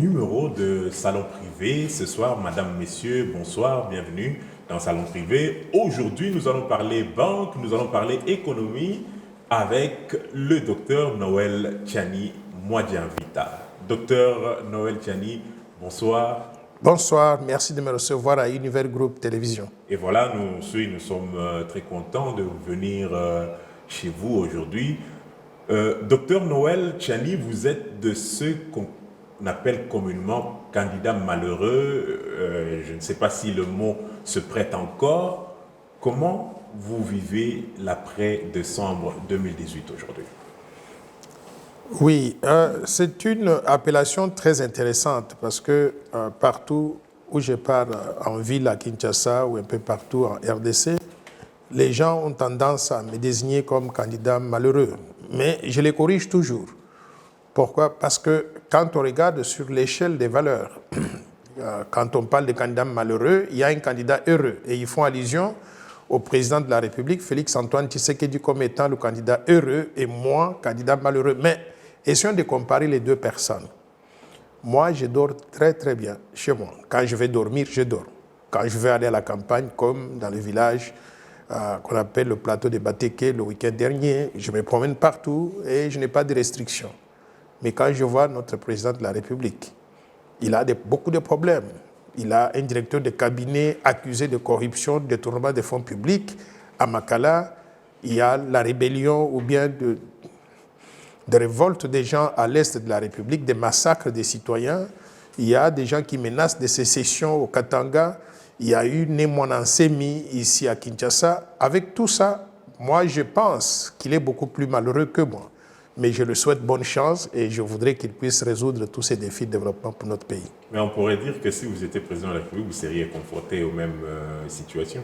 numéro de Salon Privé. Ce soir, madame, messieurs, bonsoir, bienvenue dans Salon Privé. Aujourd'hui, nous allons parler banque, nous allons parler économie avec le docteur Noël Tchani Mwadjanvita. Docteur Noël Tchani, bonsoir. Bonsoir, merci de me recevoir à Univers Group Télévision. Et voilà, nous sommes très contents de venir chez vous aujourd'hui. Docteur Noël Tchani, vous êtes de ceux qu'on appelle communément candidats malheureux. Je ne sais pas si le mot se prête encore. Comment vous vivez l'après-décembre 2018 aujourd'hui? Oui, c'est une appellation très intéressante parce que partout où je pars, en ville, à Kinshasa ou un peu partout en RDC, les gens ont tendance à me désigner comme candidat malheureux. Mais je les corrige toujours. Pourquoi? Parce que quand on regarde sur l'échelle des valeurs, quand on parle de candidat malheureux, il y a un candidat heureux. Et ils font allusion au président de la République, Félix-Antoine Tshisekedi, comme étant le candidat heureux et moi, candidat malheureux. Mais essayons de comparer les deux personnes. Moi, je dors très très bien chez moi. Quand je vais dormir, je dors. Quand je vais aller à la campagne, comme dans le village qu'on appelle le plateau de Bateke le week-end dernier, je me promène partout et je n'ai pas de restrictions. Mais quand je vois notre président de la République, il a beaucoup de problèmes. Il a un directeur de cabinet accusé de corruption, de détournement des fonds publics. À Makala, il y a la rébellion ou bien de révolte des gens à l'est de la République, des massacres des citoyens. Il y a des gens qui menacent de sécession au Katanga. Il y a eu Némonansemi ici à Kinshasa. Avec tout ça, moi je pense qu'il est beaucoup plus malheureux que moi. Mais je lui souhaite bonne chance et je voudrais qu'il puisse résoudre tous ces défis de développement pour notre pays. Mais on pourrait dire que si vous étiez président de la République, vous seriez confronté aux mêmes situations.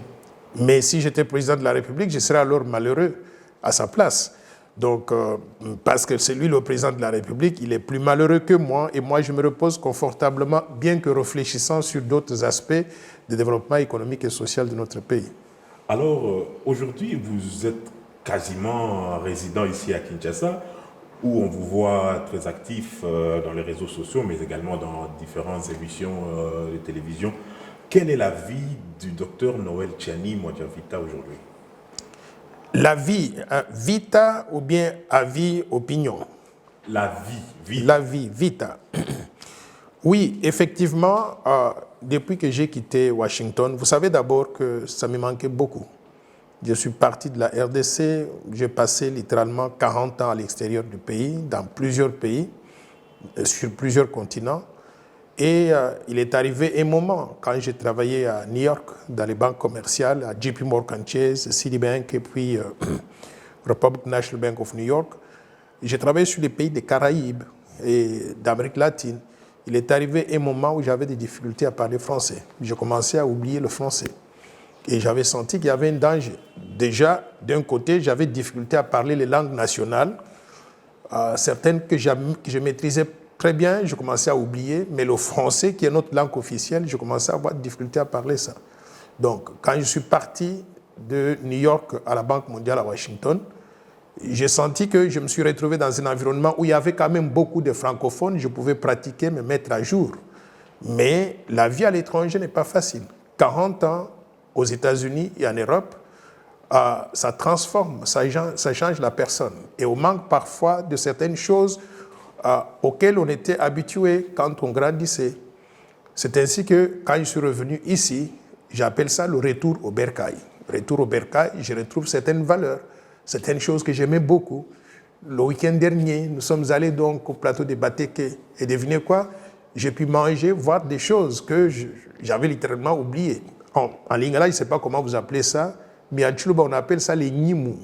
Mais si j'étais président de la République, je serais alors malheureux à sa place. Donc, parce que c'est lui le président de la République, il est plus malheureux que moi et moi je me repose confortablement, bien que réfléchissant sur d'autres aspects de développement économique et social de notre pays. Alors, aujourd'hui, vous êtes quasiment résident ici à Kinshasa, où on vous voit très actif dans les réseaux sociaux, mais également dans différentes émissions de télévision. Quelle est la vie du docteur Noël Tchani Mwadjanvita aujourd'hui? La vie, vita ou bien avis, opinion? La vie. La vie, vita. Oui, effectivement, depuis que j'ai quitté Washington, vous savez d'abord que ça me manquait beaucoup. Je suis parti de la RDC, j'ai passé littéralement 40 ans à l'extérieur du pays, dans plusieurs pays, sur plusieurs continents. Et il est arrivé un moment, quand j'ai travaillé à New York, dans les banques commerciales, à JP Morgan Chase, Citibank et puis Republic National Bank of New York, j'ai travaillé sur les pays des Caraïbes et d'Amérique latine. Il est arrivé un moment où j'avais des difficultés à parler français. J'ai commencé à oublier le français. Et j'avais senti qu'il y avait un danger. Déjà, d'un côté, j'avais des difficultés à parler les langues nationales, certaines que je maîtrisais très bien, je commençais à oublier, mais le français, qui est notre langue officielle, je commençais à avoir des difficultés à parler ça. Donc, quand je suis parti de New York à la Banque mondiale à Washington, j'ai senti que je me suis retrouvé dans un environnement où il y avait quand même beaucoup de francophones, je pouvais pratiquer, me mettre à jour. Mais la vie à l'étranger n'est pas facile. 40 ans aux États-Unis et en Europe, ça transforme, ça change la personne. Et on manque parfois de certaines choses auxquelles on était habitué quand on grandissait. C'est ainsi que quand je suis revenu ici, j'appelle ça le retour au bercail. Retour au bercail, je retrouve certaines valeurs, certaines choses que j'aimais beaucoup. Le week-end dernier, nous sommes allés donc au plateau de Bateke. Et devinez quoi? J'ai pu manger, voir des choses que j'avais littéralement oubliées. En lingala, je ne sais pas comment vous appelez ça, mais à Tchoulouba, on appelle ça les Nimou,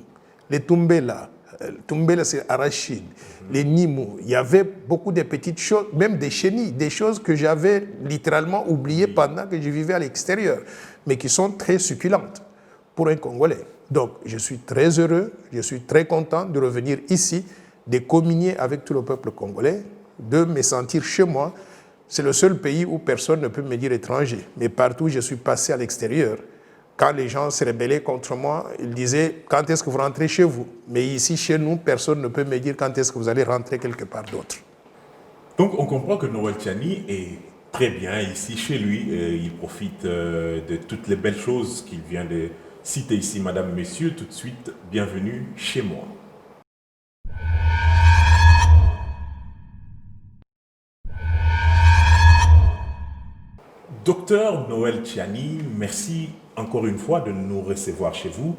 les Tumbela. Tumbela, c'est arachide. Les Nimou. Il y avait beaucoup de petites choses, même des chenilles, des choses que j'avais littéralement oubliées pendant que je vivais à l'extérieur, mais qui sont très succulentes pour un Congolais. Donc, je suis très heureux, je suis très content de revenir ici, de communier avec tout le peuple congolais, de me sentir chez moi. C'est le seul pays où personne ne peut me dire étranger. Mais partout où je suis passé à l'extérieur, quand les gens se rebellaient contre moi, ils disaient « Quand est-ce que vous rentrez chez vous ?» Mais ici, chez nous, personne ne peut me dire « Quand est-ce que vous allez rentrer quelque part d'autre ?» Donc on comprend que Noël Tchani est très bien ici chez lui. Il profite de toutes les belles choses qu'il vient de citer ici, madame, messieurs. Tout de suite, bienvenue chez moi. Docteur Noël Tchani, merci encore une fois de nous recevoir chez vous.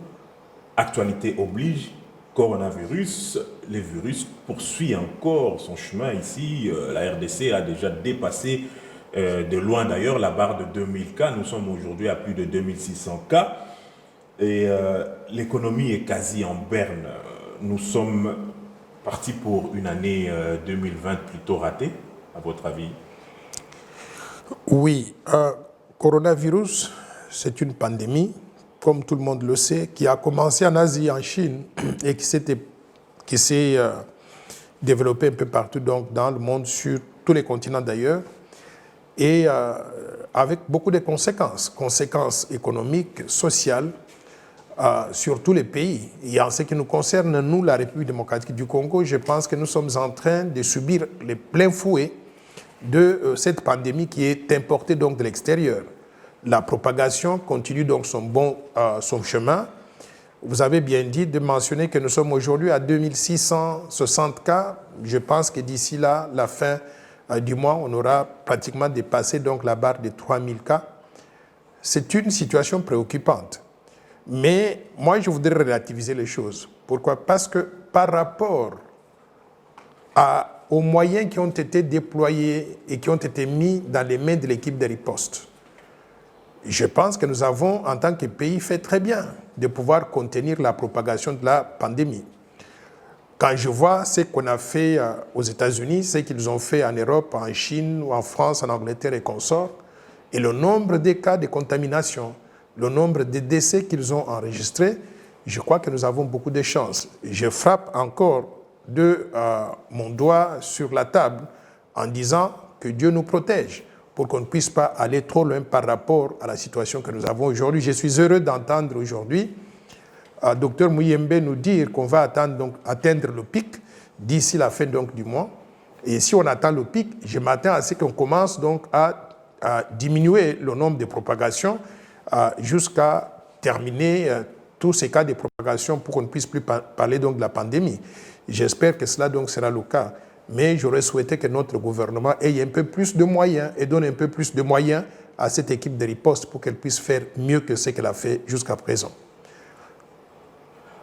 Actualité oblige, coronavirus, le virus poursuit encore son chemin ici. La RDC a déjà dépassé de loin d'ailleurs la barre de 2000 cas. Nous sommes aujourd'hui à plus de 2600 cas. Et l'économie est quasi en berne. Nous sommes partis pour une année 2020 plutôt ratée, à votre avis? Oui, coronavirus, c'est une pandémie, comme tout le monde le sait, qui a commencé en Asie, en Chine, et qui s'est développée un peu partout donc, dans le monde, sur tous les continents d'ailleurs, et avec beaucoup de conséquences économiques, sociales, sur tous les pays. Et en ce qui nous concerne, nous, la République démocratique du Congo, je pense que nous sommes en train de subir les pleins fouets de cette pandémie qui est importée donc de l'extérieur. La propagation continue donc son chemin. Vous avez bien dit de mentionner que nous sommes aujourd'hui à 2660 cas. Je pense que d'ici là, la fin du mois, on aura pratiquement dépassé donc la barre de 3000 cas. C'est une situation préoccupante. Mais moi, je voudrais relativiser les choses. Pourquoi? Parce que par rapport aux moyens qui ont été déployés et qui ont été mis dans les mains de l'équipe de riposte, je pense que nous avons, en tant que pays, fait très bien de pouvoir contenir la propagation de la pandémie. Quand je vois ce qu'on a fait aux États-Unis, ce qu'ils ont fait en Europe, en Chine, ou en France, en Angleterre et consorts, et le nombre de cas de contamination, le nombre de décès qu'ils ont enregistrés, je crois que nous avons beaucoup de chance. Je frappe encore de mon doigt sur la table en disant que Dieu nous protège pour qu'on ne puisse pas aller trop loin par rapport à la situation que nous avons aujourd'hui. Je suis heureux d'entendre aujourd'hui Dr Muyembe nous dire qu'on va atteindre le pic d'ici la fin donc, du mois. Et si on atteint le pic, je m'attends à ce qu'on commence donc à diminuer le nombre de propagations jusqu'à terminer tous ces cas de propagation pour qu'on ne puisse plus parler donc, de la pandémie. J'espère que cela donc, sera le cas. Mais j'aurais souhaité que notre gouvernement ait un peu plus de moyens et donne un peu plus de moyens à cette équipe de riposte pour qu'elle puisse faire mieux que ce qu'elle a fait jusqu'à présent.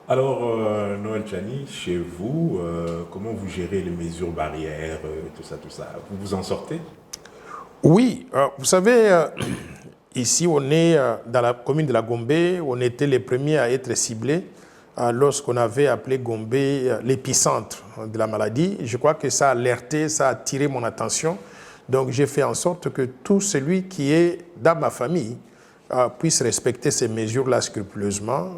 Alors, Noël Tchani, chez vous, comment vous gérez les mesures barrières, tout ça? Vous vous en sortez? Oui, vous savez, ici on est dans la commune de la Gombe, on était les premiers à être ciblés lorsqu'on avait appelé Gombe l'épicentre de la maladie. Je crois que ça a alerté, ça a attiré mon attention. Donc j'ai fait en sorte que tout celui qui est dans ma famille puisse respecter ces mesures-là scrupuleusement.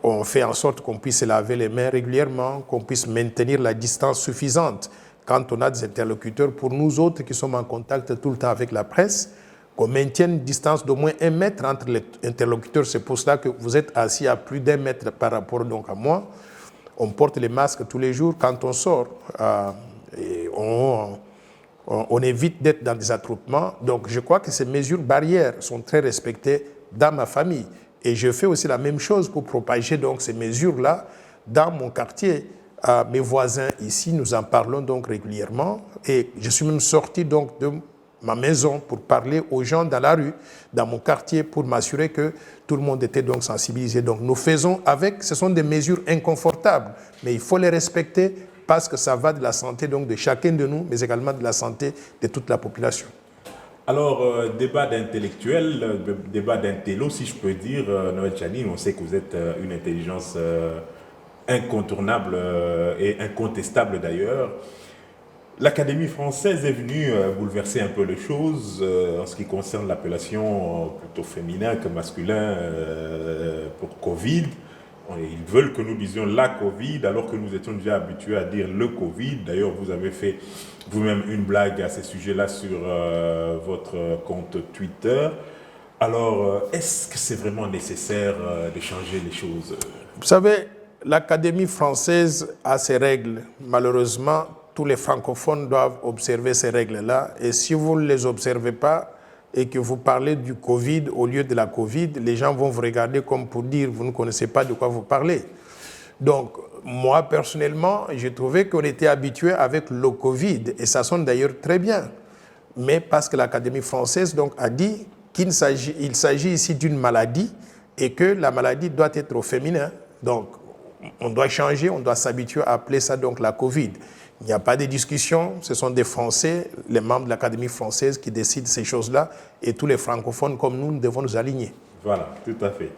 On fait en sorte qu'on puisse se laver les mains régulièrement, qu'on puisse maintenir la distance suffisante quand on a des interlocuteurs. Pour nous autres qui sommes en contact tout le temps avec la presse, qu'on maintienne une distance d'au moins 1 mètre entre les interlocuteurs. C'est pour cela que vous êtes assis à plus d'1 mètre par rapport donc à moi. On porte les masques tous les jours quand on sort. Et on évite d'être dans des attroupements. Donc je crois que ces mesures barrières sont très respectées dans ma famille. Et je fais aussi la même chose pour propager donc ces mesures-là dans mon quartier. Mes voisins ici, nous en parlons donc régulièrement. Et je suis même sorti donc de ma maison pour parler aux gens dans la rue, dans mon quartier, pour m'assurer que tout le monde était donc sensibilisé. Donc nous faisons avec, ce sont des mesures inconfortables, mais il faut les respecter parce que ça va de la santé donc de chacun de nous, mais également de la santé de toute la population. Alors, débat d'intellectuel, débat d'intello, si je peux dire, Noël Tchani, on sait que vous êtes une intelligence incontournable et incontestable d'ailleurs. L'Académie française est venue bouleverser un peu les choses en ce qui concerne l'appellation plutôt féminin que masculin pour Covid. Ils veulent que nous disions la Covid alors que nous étions déjà habitués à dire le Covid. D'ailleurs, vous avez fait vous-même une blague à ce sujet-là sur votre compte Twitter. Alors, est-ce que c'est vraiment nécessaire de changer les choses? Vous savez, l'Académie française a ses règles. Malheureusement, tous les francophones doivent observer ces règles-là. Et si vous ne les observez pas et que vous parlez du Covid au lieu de la Covid, les gens vont vous regarder comme pour dire vous ne connaissez pas de quoi vous parlez. Donc, moi, personnellement, j'ai trouvé qu'on était habitué avec le Covid, et ça sonne d'ailleurs très bien. Mais parce que l'Académie française donc, a dit qu'il s'agit ici d'une maladie et que la maladie doit être au féminin. Donc, on doit changer, on doit s'habituer à appeler ça donc la Covid. Il n'y a pas de discussion, ce sont des Français, les membres de l'Académie française qui décident ces choses-là, et tous les francophones comme nous devons nous aligner. Voilà, tout à fait.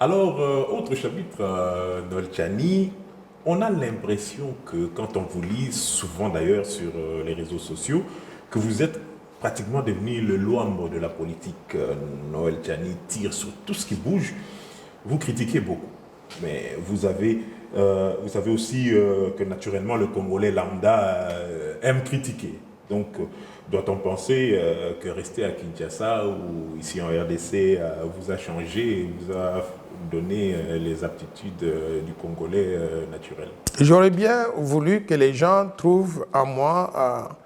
Alors, autre chapitre, Noël Tchani, on a l'impression que quand on vous lit, souvent d'ailleurs sur les réseaux sociaux, que vous êtes pratiquement devenu le Luambo de la politique. Noël Tchani tire sur tout ce qui bouge. Vous critiquez beaucoup, mais vous savez aussi que naturellement le Congolais lambda aime critiquer. Donc, doit-on penser que rester à Kinshasa ou ici en RDC vous a changé et vous a donné les aptitudes du Congolais naturel? J'aurais bien voulu que les gens trouvent en moi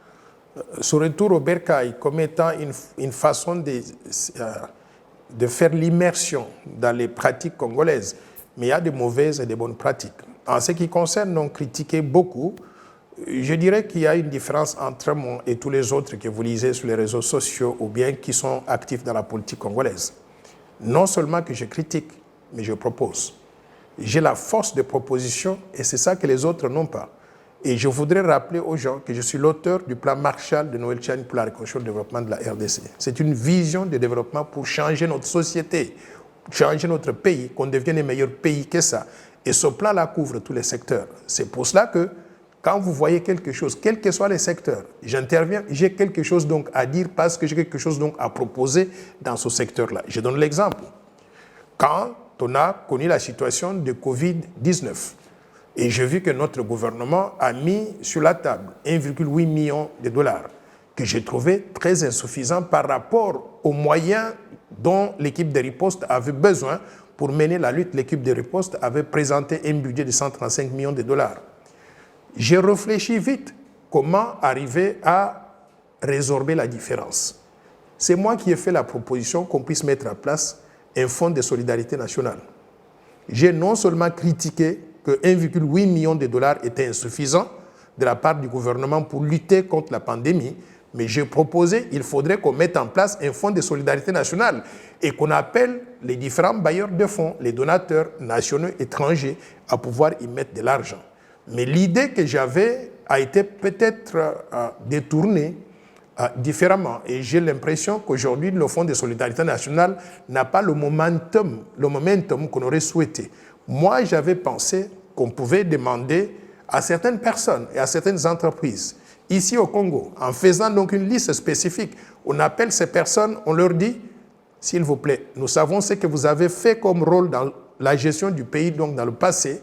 ce retour au bercail comme étant une façon de faire l'immersion dans les pratiques congolaises. Mais il y a de mauvaises et de bonnes pratiques. En ce qui concerne donc critiquer beaucoup, je dirais qu'il y a une différence entre moi et tous les autres que vous lisez sur les réseaux sociaux ou bien qui sont actifs dans la politique congolaise. Non seulement que je critique, mais je propose. J'ai la force de proposition et c'est ça que les autres n'ont pas. Et je voudrais rappeler aux gens que je suis l'auteur du plan Marshall de Noël Tchani pour la reconstruction et le développement de la RDC. C'est une vision de développement pour changer notre société, changer notre pays, qu'on devienne un meilleur pays que ça. Et ce plan-là couvre tous les secteurs. C'est pour cela que quand vous voyez quelque chose, quels que soient les secteurs, j'interviens, j'ai quelque chose donc à dire parce que j'ai quelque chose donc à proposer dans ce secteur-là. Je donne l'exemple. Quand on a connu la situation de Covid-19, et j'ai vu que notre gouvernement a mis sur la table 1,8 million de dollars, que j'ai trouvé très insuffisant par rapport aux moyens dont l'équipe de riposte avait besoin pour mener la lutte. L'équipe de riposte avait présenté un budget de 135 millions de dollars. J'ai réfléchi vite comment arriver à résorber la différence. C'est moi qui ai fait la proposition qu'on puisse mettre en place un fonds de solidarité nationale. J'ai non seulement critiqué que 1,8 million de dollars était insuffisant de la part du gouvernement pour lutter contre la pandémie, mais j'ai proposé qu'il faudrait qu'on mette en place un fonds de solidarité nationale et qu'on appelle les différents bailleurs de fonds, les donateurs nationaux étrangers, à pouvoir y mettre de l'argent. Mais l'idée que j'avais a été peut-être détournée différemment. Et j'ai l'impression qu'aujourd'hui, le Fonds de solidarité nationale n'a pas le momentum qu'on aurait souhaité. Moi, j'avais pensé qu'on pouvait demander à certaines personnes et à certaines entreprises, ici au Congo, en faisant donc une liste spécifique, on appelle ces personnes, on leur dit, s'il vous plaît, nous savons ce que vous avez fait comme rôle dans la gestion du pays, donc dans le passé,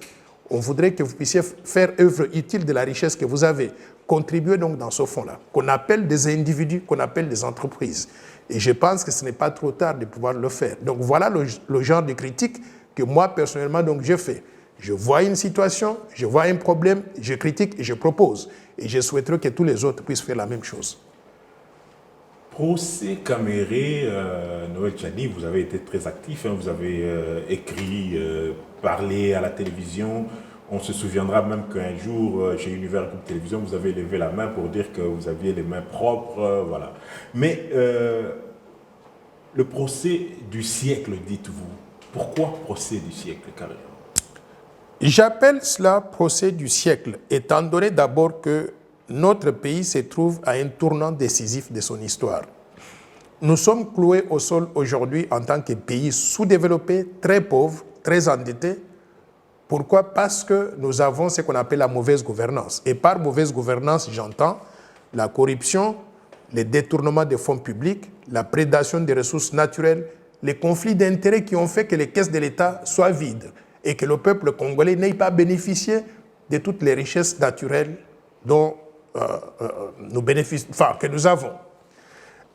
on voudrait que vous puissiez faire œuvre utile de la richesse que vous avez. Contribuer donc dans ce fonds-là, qu'on appelle des individus, qu'on appelle des entreprises. Et je pense que ce n'est pas trop tard de pouvoir le faire. Donc voilà le genre de critique que moi, personnellement, donc, je fais. Je vois une situation, je vois un problème, je critique et je propose. Et je souhaiterais que tous les autres puissent faire la même chose. Procès Caméré, Noël Tchani, vous avez été très actif, hein, vous avez écrit, parlé à la télévision. On se souviendra même qu'un jour, chez Univers Groupe Télévision, vous avez levé la main pour dire que vous aviez les mains propres, voilà. Mais le procès du siècle, dites-vous. Pourquoi procès du siècle, carrément? J'appelle cela procès du siècle, étant donné d'abord que notre pays se trouve à un tournant décisif de son histoire. Nous sommes cloués au sol aujourd'hui en tant que pays sous-développé, très pauvre, très endetté. Pourquoi? Parce que nous avons ce qu'on appelle la mauvaise gouvernance. Et par mauvaise gouvernance, j'entends la corruption, les détournements des fonds publics, la prédation des ressources naturelles, les conflits d'intérêts qui ont fait que les caisses de l'État soient vides et que le peuple congolais n'ait pas bénéficié de toutes les richesses naturelles dont que nous avons.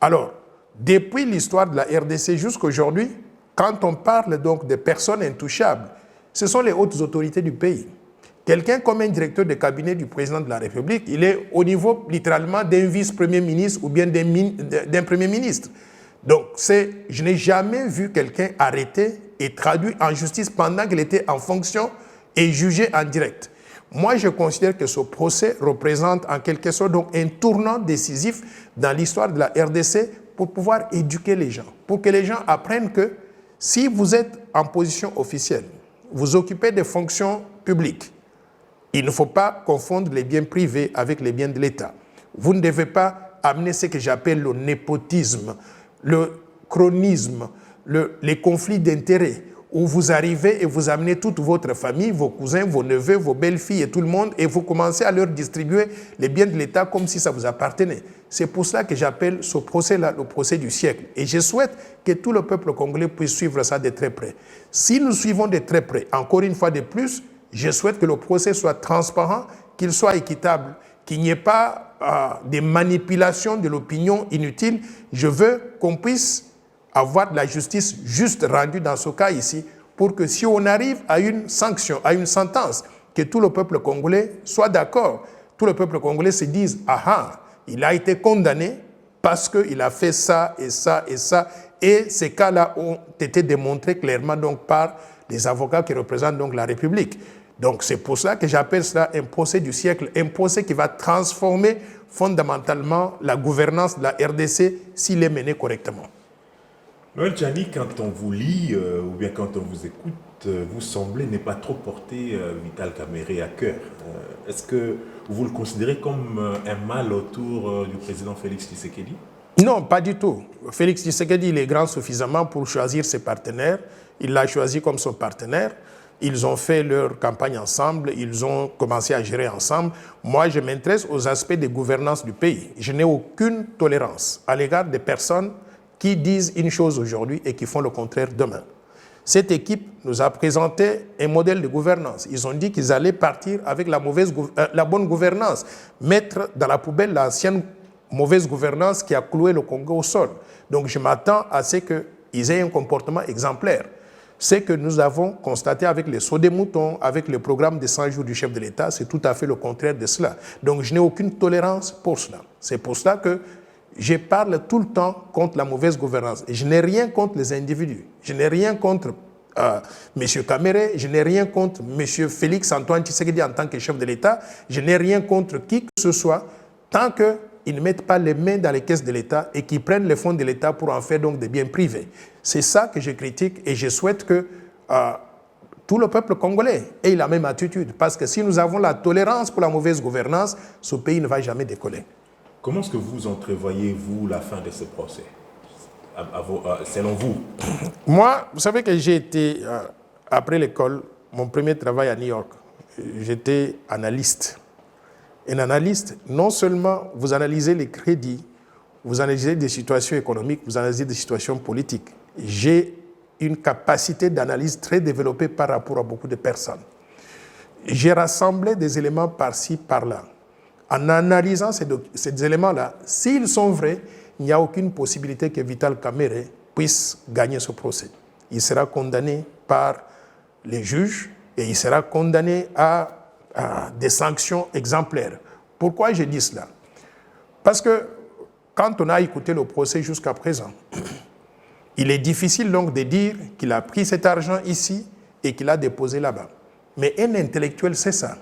Alors, depuis l'histoire de la RDC jusqu'à aujourd'hui, quand on parle donc des personnes intouchables, ce sont les hautes autorités du pays. Quelqu'un comme un directeur de cabinet du président de la République, il est au niveau littéralement d'un vice-premier ministre ou bien d'un premier ministre. Donc, je n'ai jamais vu quelqu'un arrêté et traduit en justice pendant qu'il était en fonction et jugé en direct. Moi, je considère que ce procès représente en quelque sorte donc un tournant décisif dans l'histoire de la RDC pour pouvoir éduquer les gens, pour que les gens apprennent que si vous êtes en position officielle, vous occupez des fonctions publiques, il ne faut pas confondre les biens privés avec les biens de l'État. Vous ne devez pas amener ce que j'appelle le népotisme, le chronisme, les conflits d'intérêts, où vous arrivez et vous amenez toute votre famille, vos cousins, vos neveux, vos belles-filles et tout le monde, et vous commencez à leur distribuer les biens de l'État comme si ça vous appartenait. C'est pour cela que j'appelle ce procès-là le procès du siècle. Et je souhaite que tout le peuple congolais puisse suivre ça de très près. Si nous suivons de très près, encore une fois de plus, je souhaite que le procès soit transparent, qu'il soit équitable, qu'il n'y ait pas de manipulation de l'opinion inutile. Je veux qu'on puisse avoir de la justice juste rendue dans ce cas ici, pour que si on arrive à une sanction, à une sentence, que tout le peuple congolais soit d'accord, tout le peuple congolais se dise « Ah ah, il a été condamné parce qu'il a fait ça et ça et ça », et ces cas-là ont été démontrés clairement donc par les avocats qui représentent donc la République. Donc c'est pour cela que j'appelle cela un procès du siècle, un procès qui va transformer fondamentalement la gouvernance de la RDC s'il est mené correctement. Noël Tchani, quand on vous lit ou bien quand on vous écoute, vous semblez ne pas trop porter Vital Kamerhe à cœur. Est-ce que vous le considérez comme un mal autour du président Félix Tshisekedi? Non, pas du tout. Félix Tshisekedi, il est grand suffisamment pour choisir ses partenaires. Il l'a choisi comme son partenaire. Ils ont fait leur campagne ensemble, ils ont commencé à gérer ensemble. Moi, je m'intéresse aux aspects de gouvernance du pays. Je n'ai aucune tolérance à l'égard des personnes qui disent une chose aujourd'hui et qui font le contraire demain. Cette équipe nous a présenté un modèle de gouvernance. Ils ont dit qu'ils allaient partir avec la bonne gouvernance, mettre dans la poubelle l'ancienne mauvaise gouvernance qui a cloué le Congo au sol. Donc je m'attends à ce qu'ils aient un comportement exemplaire. Ce que nous avons constaté avec les sauts des moutons, avec le programme de 100 jours du chef de l'État, c'est tout à fait le contraire de cela. Donc je n'ai aucune tolérance pour cela. C'est pour cela que je parle tout le temps contre la mauvaise gouvernance. Et je n'ai rien contre les individus. Je n'ai rien contre M. Kamerhe, je n'ai rien contre M. Félix Antoine Tshisekedi en tant que chef de l'État. Je n'ai rien contre qui que ce soit, tant qu'ils ne mettent pas les mains dans les caisses de l'État et qu'ils prennent les fonds de l'État pour en faire donc des biens privés. C'est ça que je critique et je souhaite que tout le peuple congolais ait la même attitude. Parce que si nous avons la tolérance pour la mauvaise gouvernance, ce pays ne va jamais décoller. Comment est-ce que vous entrevoyez-vous la fin de ce procès, selon vous? Moi, vous savez que j'ai été, après l'école, mon premier travail à New York, j'étais analyste. Un analyste, non seulement vous analysez les crédits, vous analysez des situations économiques, vous analysez des situations politiques. J'ai une capacité d'analyse très développée par rapport à beaucoup de personnes. J'ai rassemblé des éléments par-ci, par-là. En analysant ces éléments-là, s'ils sont vrais, il n'y a aucune possibilité que Vital Kamerhe puisse gagner ce procès. Il sera condamné par les juges et il sera condamné à des sanctions exemplaires. Pourquoi je dis cela? Parce que quand on a écouté le procès jusqu'à présent, il est difficile donc de dire qu'il a pris cet argent ici et qu'il a déposé là-bas. Mais un intellectuel, c'est ça.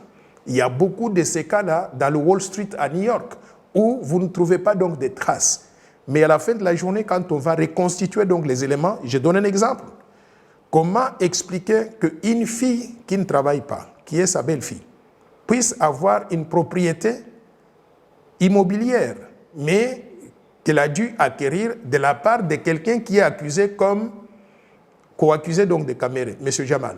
Il y a beaucoup de ces cas-là dans le Wall Street à New York où vous ne trouvez pas donc des traces. Mais à la fin de la journée, quand on va reconstituer donc les éléments, je donne un exemple. Comment expliquer qu'une fille qui ne travaille pas, qui est sa belle-fille, puisse avoir une propriété immobilière, mais qu'elle a dû acquérir de la part de quelqu'un qui est accusé comme co-accusé donc de Kamerhe, M. Jamal.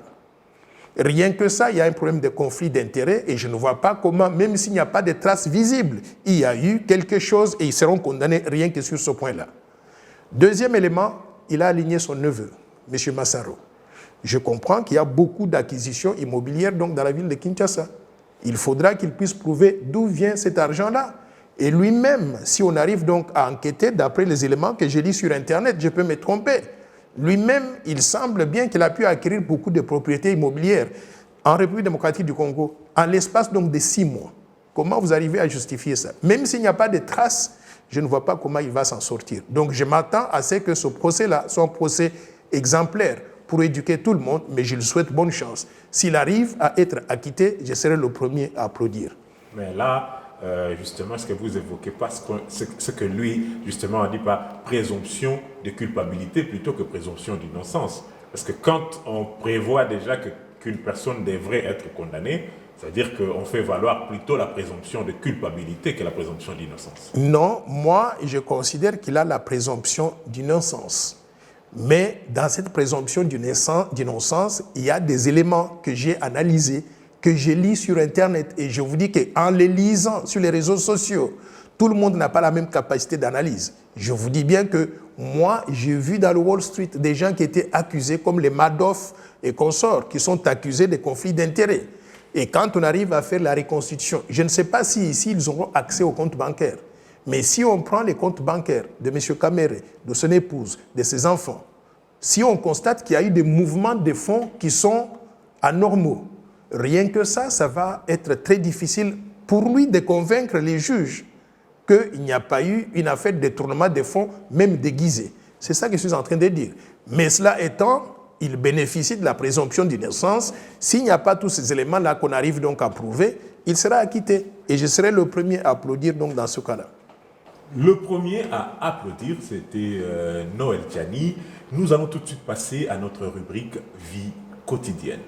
Rien que ça, il y a un problème de conflit d'intérêts et je ne vois pas comment, même s'il n'y a pas de traces visibles, il y a eu quelque chose et ils seront condamnés rien que sur ce point-là. Deuxième élément, il a aligné son neveu, M. Massaro. Je comprends qu'il y a beaucoup d'acquisitions immobilières donc, dans la ville de Kinshasa. Il faudra qu'il puisse prouver d'où vient cet argent-là. Et lui-même, si on arrive donc à enquêter d'après les éléments que j'ai lus sur Internet, je peux me tromper. Lui-même, il semble bien qu'il a pu acquérir beaucoup de propriétés immobilières en République démocratique du Congo, en l'espace donc de 6 mois. Comment vous arrivez à justifier ça? Même s'il n'y a pas de traces, je ne vois pas comment il va s'en sortir. Donc je m'attends à ce que ce procès-là soit un procès exemplaire pour éduquer tout le monde, mais je lui souhaite bonne chance. S'il arrive à être acquitté, je serai le premier à applaudir. Mais là, justement, est-ce que vous évoquez pas ce que lui, justement, a dit par présomption de culpabilité plutôt que présomption d'innocence? Parce que quand on prévoit déjà qu'une personne devrait être condamnée, c'est-à-dire qu'on fait valoir plutôt la présomption de culpabilité que la présomption d'innocence. Non, moi, je considère qu'il a la présomption d'innocence. Mais dans cette présomption d'innocence, il y a des éléments que j'ai analysés, que je lis sur Internet. Et je vous dis qu'en les lisant sur les réseaux sociaux, tout le monde n'a pas la même capacité d'analyse. Je vous dis bien que moi, j'ai vu dans le Wall Street des gens qui étaient accusés, comme les Madoff et consorts, qui sont accusés de conflits d'intérêts. Et quand on arrive à faire la reconstitution, je ne sais pas si ici ils auront accès aux comptes bancaires, mais si on prend les comptes bancaires de M. Kamere, de son épouse, de ses enfants, si on constate qu'il y a eu des mouvements de fonds qui sont anormaux, rien que ça, ça va être très difficile pour lui de convaincre les juges qu'il n'y a pas eu une affaire de détournement de fonds, même déguisée. C'est ça que je suis en train de dire. Mais cela étant, il bénéficie de la présomption d'innocence. S'il n'y a pas tous ces éléments-là qu'on arrive donc à prouver, il sera acquitté. Et je serai le premier à applaudir donc dans ce cas-là. Le premier à applaudir, c'était Noël Tchani. Nous allons tout de suite passer à notre rubrique Vie quotidienne.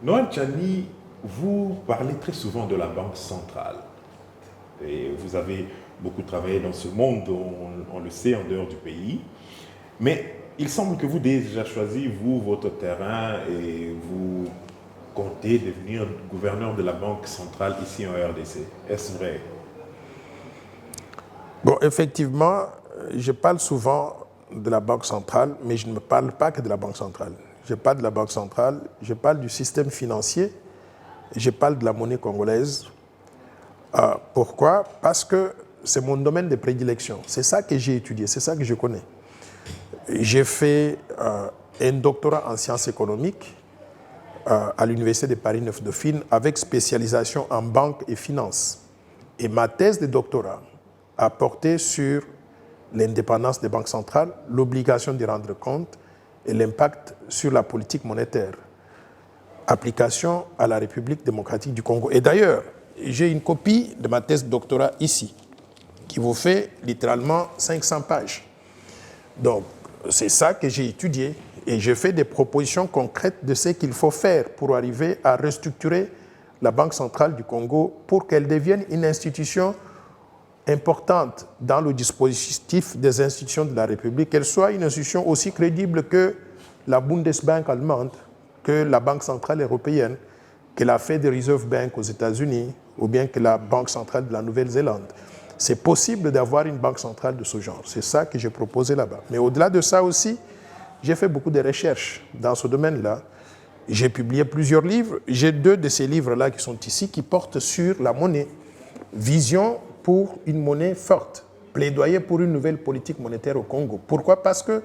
Noël Tchani, vous parlez très souvent de la Banque centrale. Et vous avez beaucoup travaillé dans ce monde, on le sait, en dehors du pays. Mais il semble que vous avez déjà choisi, vous, votre terrain, et vous comptez devenir gouverneur de la Banque centrale ici en RDC. Est-ce vrai? Bon, effectivement, je parle souvent de la Banque centrale, mais je ne parle pas que de la Banque centrale. Je parle de la Banque centrale, je parle du système financier, je parle de la monnaie congolaise. Pourquoi? Parce que c'est mon domaine de prédilection. C'est ça que j'ai étudié, c'est ça que je connais. J'ai fait un doctorat en sciences économiques à l'Université de Paris 9 Dauphine avec spécialisation en banque et finance. Et ma thèse de doctorat a porté sur l'indépendance des banques centrales, l'obligation d'y rendre compte et l'impact sur la politique monétaire. Application à la République démocratique du Congo. Et d'ailleurs, j'ai une copie de ma thèse de doctorat ici, qui vous fait littéralement 500 pages. Donc, c'est ça que j'ai étudié et j'ai fait des propositions concrètes de ce qu'il faut faire pour arriver à restructurer la Banque centrale du Congo pour qu'elle devienne une institution importante dans le dispositif des institutions de la République, qu'elle soit une institution aussi crédible que la Bundesbank allemande, que la Banque centrale européenne, que la Federal Reserve Bank aux États-Unis ou bien que la Banque centrale de la Nouvelle-Zélande. C'est possible d'avoir une banque centrale de ce genre. C'est ça que j'ai proposé là-bas. Mais au-delà de ça aussi, j'ai fait beaucoup de recherches dans ce domaine-là. J'ai publié plusieurs livres. J'ai 2 de ces livres-là qui sont ici, qui portent sur la monnaie. Vision pour une monnaie forte. Plaidoyer pour une nouvelle politique monétaire au Congo. Pourquoi? Parce que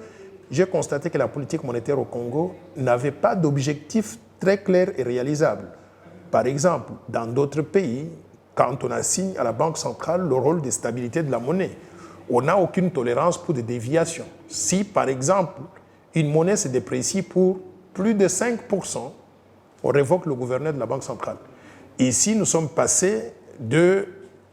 j'ai constaté que la politique monétaire au Congo n'avait pas d'objectif très clair et réalisable. Par exemple, dans d'autres pays, quand on assigne à la Banque centrale le rôle de stabilité de la monnaie, on n'a aucune tolérance pour des déviations. Si, par exemple, une monnaie se déprécie pour plus de 5%, on révoque le gouverneur de la Banque centrale. Ici, nous sommes passés de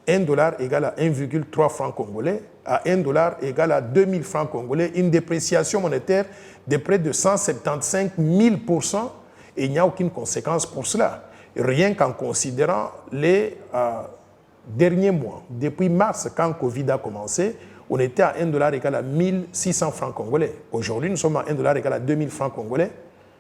1 dollar égal à 1,3 francs congolais à 1 dollar égal à 2000 francs congolais, une dépréciation monétaire de près de 175 000%, et il n'y a aucune conséquence pour cela. Rien qu'en considérant les derniers mois, depuis mars, quand Covid a commencé, on était à 1 dollar égal à 1600 francs congolais. Aujourd'hui, nous sommes à 1 dollar égal à 2000 francs congolais,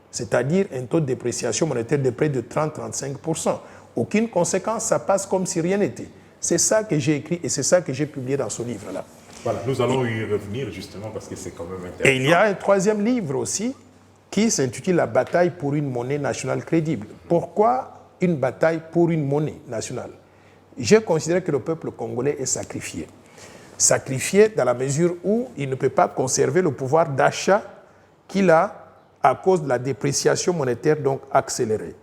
c'est-à-dire un taux de dépréciation monétaire de près de 30-35%. Aucune conséquence, ça passe comme si rien n'était. C'est ça que j'ai écrit et c'est ça que j'ai publié dans ce livre-là. Voilà, nous allons y revenir justement parce que c'est quand même intéressant. Et il y a un 3e livre aussi qui s'intitule « La bataille pour une monnaie nationale crédible ». Pourquoi une bataille pour une monnaie nationale? J'ai considéré que le peuple congolais est sacrifié. sacrifié dans la mesure où il ne peut pas conserver le pouvoir d'achat qu'il a à cause de la dépréciation monétaire donc accélérée.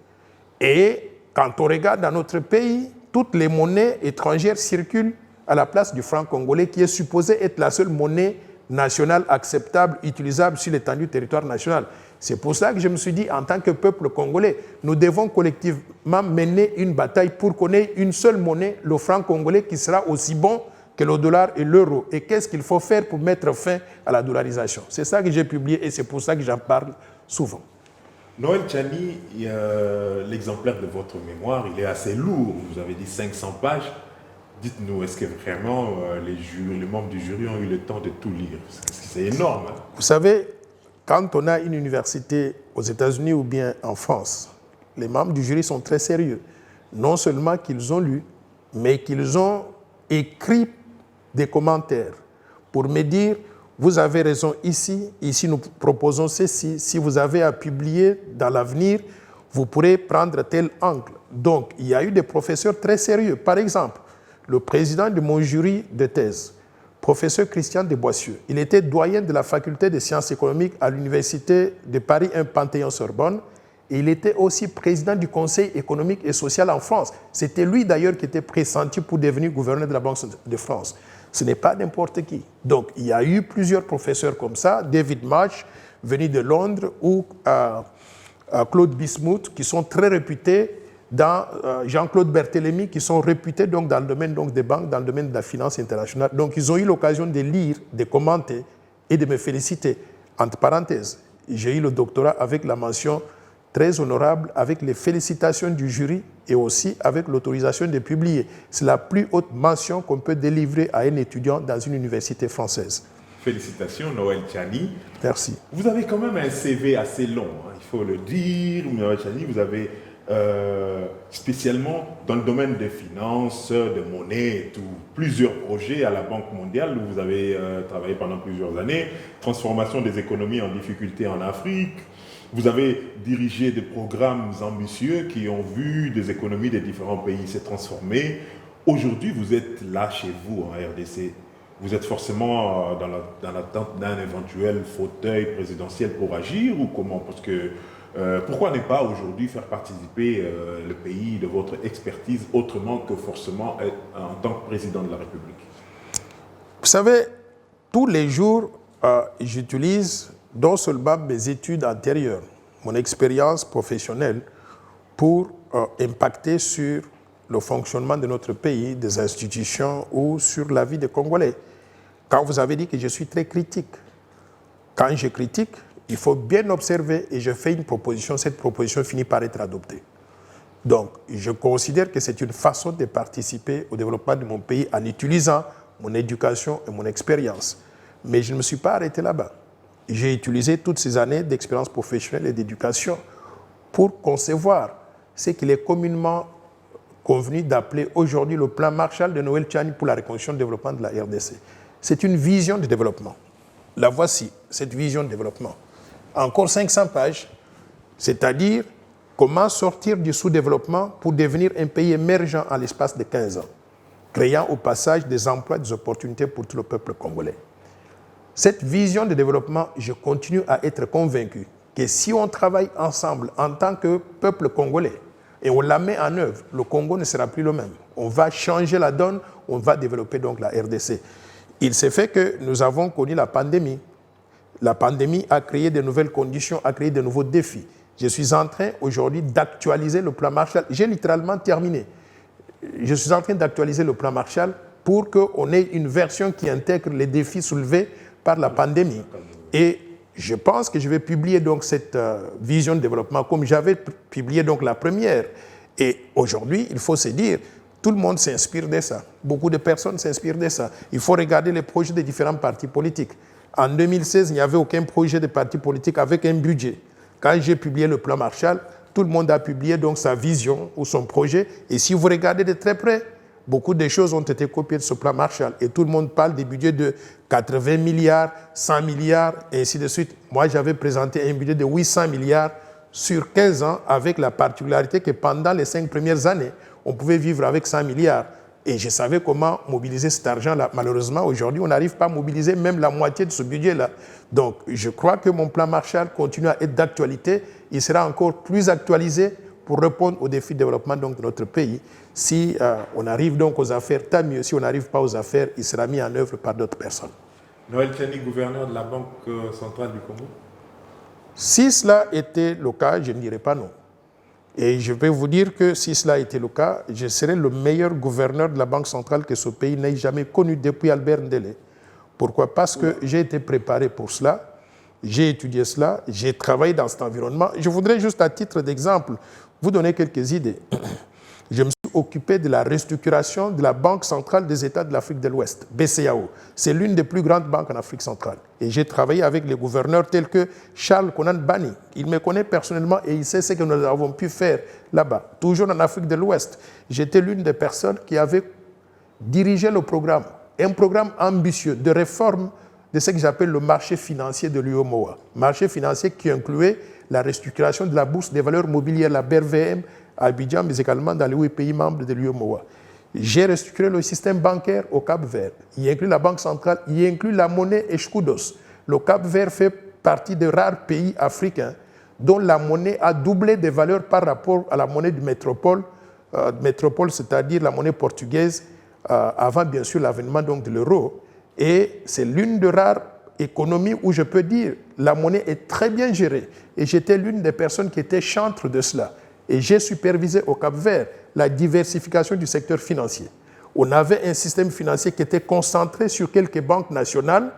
Et quand on regarde dans notre pays, toutes les monnaies étrangères circulent à la place du franc congolais qui est supposé être la seule monnaie nationale acceptable, utilisable sur l'étendue du territoire national. C'est pour ça que je me suis dit, en tant que peuple congolais, nous devons collectivement mener une bataille pour qu'on ait une seule monnaie, le franc congolais, qui sera aussi bon que le dollar et l'euro. Et qu'est-ce qu'il faut faire pour mettre fin à la dollarisation? C'est ça que j'ai publié et c'est pour ça que j'en parle souvent. Noël Tchani, l'exemplaire de votre mémoire, il est assez lourd. Vous avez dit 500 pages. Dites-nous, est-ce que vraiment les membres du jury ont eu le temps de tout lire? C'est énorme. Hein? Vous savez, quand on a une université aux États-Unis ou bien en France, les membres du jury sont très sérieux. Non seulement qu'ils ont lu, mais qu'ils ont écrit des commentaires pour me dire « Vous avez raison ici, ici nous proposons ceci, si vous avez à publier dans l'avenir, vous pourrez prendre tel angle. » Donc, il y a eu des professeurs très sérieux. Par exemple, le président de mon jury de thèse, professeur Christian Desboissieux, il était doyen de la faculté des sciences économiques à l'université de Paris 1 Panthéon-Sorbonne et il était aussi président du Conseil économique et social en France. C'était lui d'ailleurs qui était pressenti pour devenir gouverneur de la Banque de France. Ce n'est pas n'importe qui. Donc il y a eu plusieurs professeurs comme ça, David Marsh, venu de Londres, ou Claude Bismuth, qui sont très réputés, dans Jean-Claude Berthélemy, qui sont réputés donc, dans le domaine donc, des banques, dans le domaine de la finance internationale. Donc, ils ont eu l'occasion de lire, de commenter et de me féliciter. Entre parenthèses, j'ai eu le doctorat avec la mention très honorable, avec les félicitations du jury et aussi avec l'autorisation de publier. C'est la plus haute mention qu'on peut délivrer à un étudiant dans une université française. Félicitations, Noël Tchani. Merci. Vous avez quand même un CV assez long, hein, il faut le dire. Noël Tchani, vous avez spécialement dans le domaine des finances, de monnaie et tout, plusieurs projets à la Banque mondiale où vous avez travaillé pendant plusieurs années, transformation des économies en difficulté en Afrique. Vous avez dirigé des programmes ambitieux qui ont vu des économies des différents pays se transformer. Aujourd'hui, vous êtes là chez vous en RDC. Vous êtes forcément dans l'attente d'un éventuel fauteuil présidentiel pour agir ou comment? Parce que pourquoi ne pas aujourd'hui faire participer le pays de votre expertise autrement que forcément en tant que président de la République? Vous savez, tous les jours, j'utilise non seulement mes études antérieures, mon expérience professionnelle pour impacter sur le fonctionnement de notre pays, des institutions ou sur la vie des Congolais. Quand vous avez dit que je suis très critique, quand je critique, il faut bien observer et je fais une proposition, cette proposition finit par être adoptée. Donc, je considère que c'est une façon de participer au développement de mon pays en utilisant mon éducation et mon expérience. Mais je ne me suis pas arrêté là-bas. J'ai utilisé toutes ces années d'expérience professionnelle et d'éducation pour concevoir ce qu'il est communément convenu d'appeler aujourd'hui le plan Marshall de Noël Tchani pour la reconstruction et le développement de la RDC. C'est une vision de développement. La voici, cette vision de développement. Encore 500 pages, c'est-à-dire comment sortir du sous-développement pour devenir un pays émergent en l'espace de 15 ans, créant au passage des emplois et des opportunités pour tout le peuple congolais. Cette vision de développement, je continue à être convaincu que si on travaille ensemble en tant que peuple congolais et on la met en œuvre, le Congo ne sera plus le même. On va changer la donne, on va développer donc la RDC. Il s'est fait que nous avons connu la pandémie. La pandémie a créé de nouvelles conditions, a créé de nouveaux défis. Je suis en train aujourd'hui d'actualiser le plan Marshall. J'ai littéralement terminé. Je suis en train d'actualiser le plan Marshall pour qu'on ait une version qui intègre les défis soulevés par la pandémie. Et je pense que je vais publier donc cette vision de développement comme j'avais publié donc la première. Et aujourd'hui, il faut se dire, tout le monde s'inspire de ça. Beaucoup de personnes s'inspirent de ça. Il faut regarder les projets des différents partis politiques. En 2016, il n'y avait aucun projet de parti politique avec un budget. Quand j'ai publié le plan Marshall, tout le monde a publié donc sa vision ou son projet. Et si vous regardez de très près, beaucoup de choses ont été copiées de ce plan Marshall. Et tout le monde parle des budgets de 80 milliards, 100 milliards, et ainsi de suite. Moi, j'avais présenté un budget de 800 milliards sur 15 ans, avec la particularité que pendant les 5 premières années, on pouvait vivre avec 100 milliards. Et je savais comment mobiliser cet argent-là. Malheureusement, aujourd'hui, on n'arrive pas à mobiliser même la moitié de ce budget-là. Donc, je crois que mon plan Marshall continue à être d'actualité. Il sera encore plus actualisé pour répondre aux défis de développement donc, de notre pays. Si on arrive donc aux affaires, tant mieux. Si on n'arrive pas aux affaires, il sera mis en œuvre par d'autres personnes. Noël Tchani, gouverneur de la Banque centrale du Congo? Si cela était le cas, je ne dirais pas non. Et je vais vous dire que si cela était le cas, je serais le meilleur gouverneur de la Banque centrale que ce pays n'ait jamais connu depuis Albert Ndele. Pourquoi? Parce que j'ai été préparé pour cela, j'ai étudié cela, j'ai travaillé dans cet environnement. Je voudrais juste à titre d'exemple vous donner quelques idées. Je me suis occupé de la restructuration de la Banque centrale des États de l'Afrique de l'Ouest, BCAO. C'est l'une des plus grandes banques en Afrique centrale. Et j'ai travaillé avec les gouverneurs tels que Charles Konan Bani. Il me connaît personnellement et il sait ce que nous avons pu faire là-bas. Toujours en Afrique de l'Ouest, j'étais l'une des personnes qui avait dirigé le programme. Un programme ambitieux de réforme de ce que j'appelle le marché financier de l'UEMOA. Marché financier qui incluait la restructuration de la bourse des valeurs mobilières, la BRVM, à Abidjan, mais également dans les 8 pays membres de l'UEMOA. J'ai restructuré le système bancaire au Cap-Vert. Il inclut la Banque centrale, il inclut la monnaie Escudos. Le Cap-Vert fait partie des rares pays africains dont la monnaie a doublé de valeur par rapport à la monnaie du métropole, c'est-à-dire la monnaie portugaise, avant bien sûr l'avènement donc de l'euro. Et c'est l'une des rares économies où je peux dire la monnaie est très bien gérée. Et j'étais l'une des personnes qui était chantre de cela. Et j'ai supervisé au Cap-Vert la diversification du secteur financier. On avait un système financier qui était concentré sur quelques banques nationales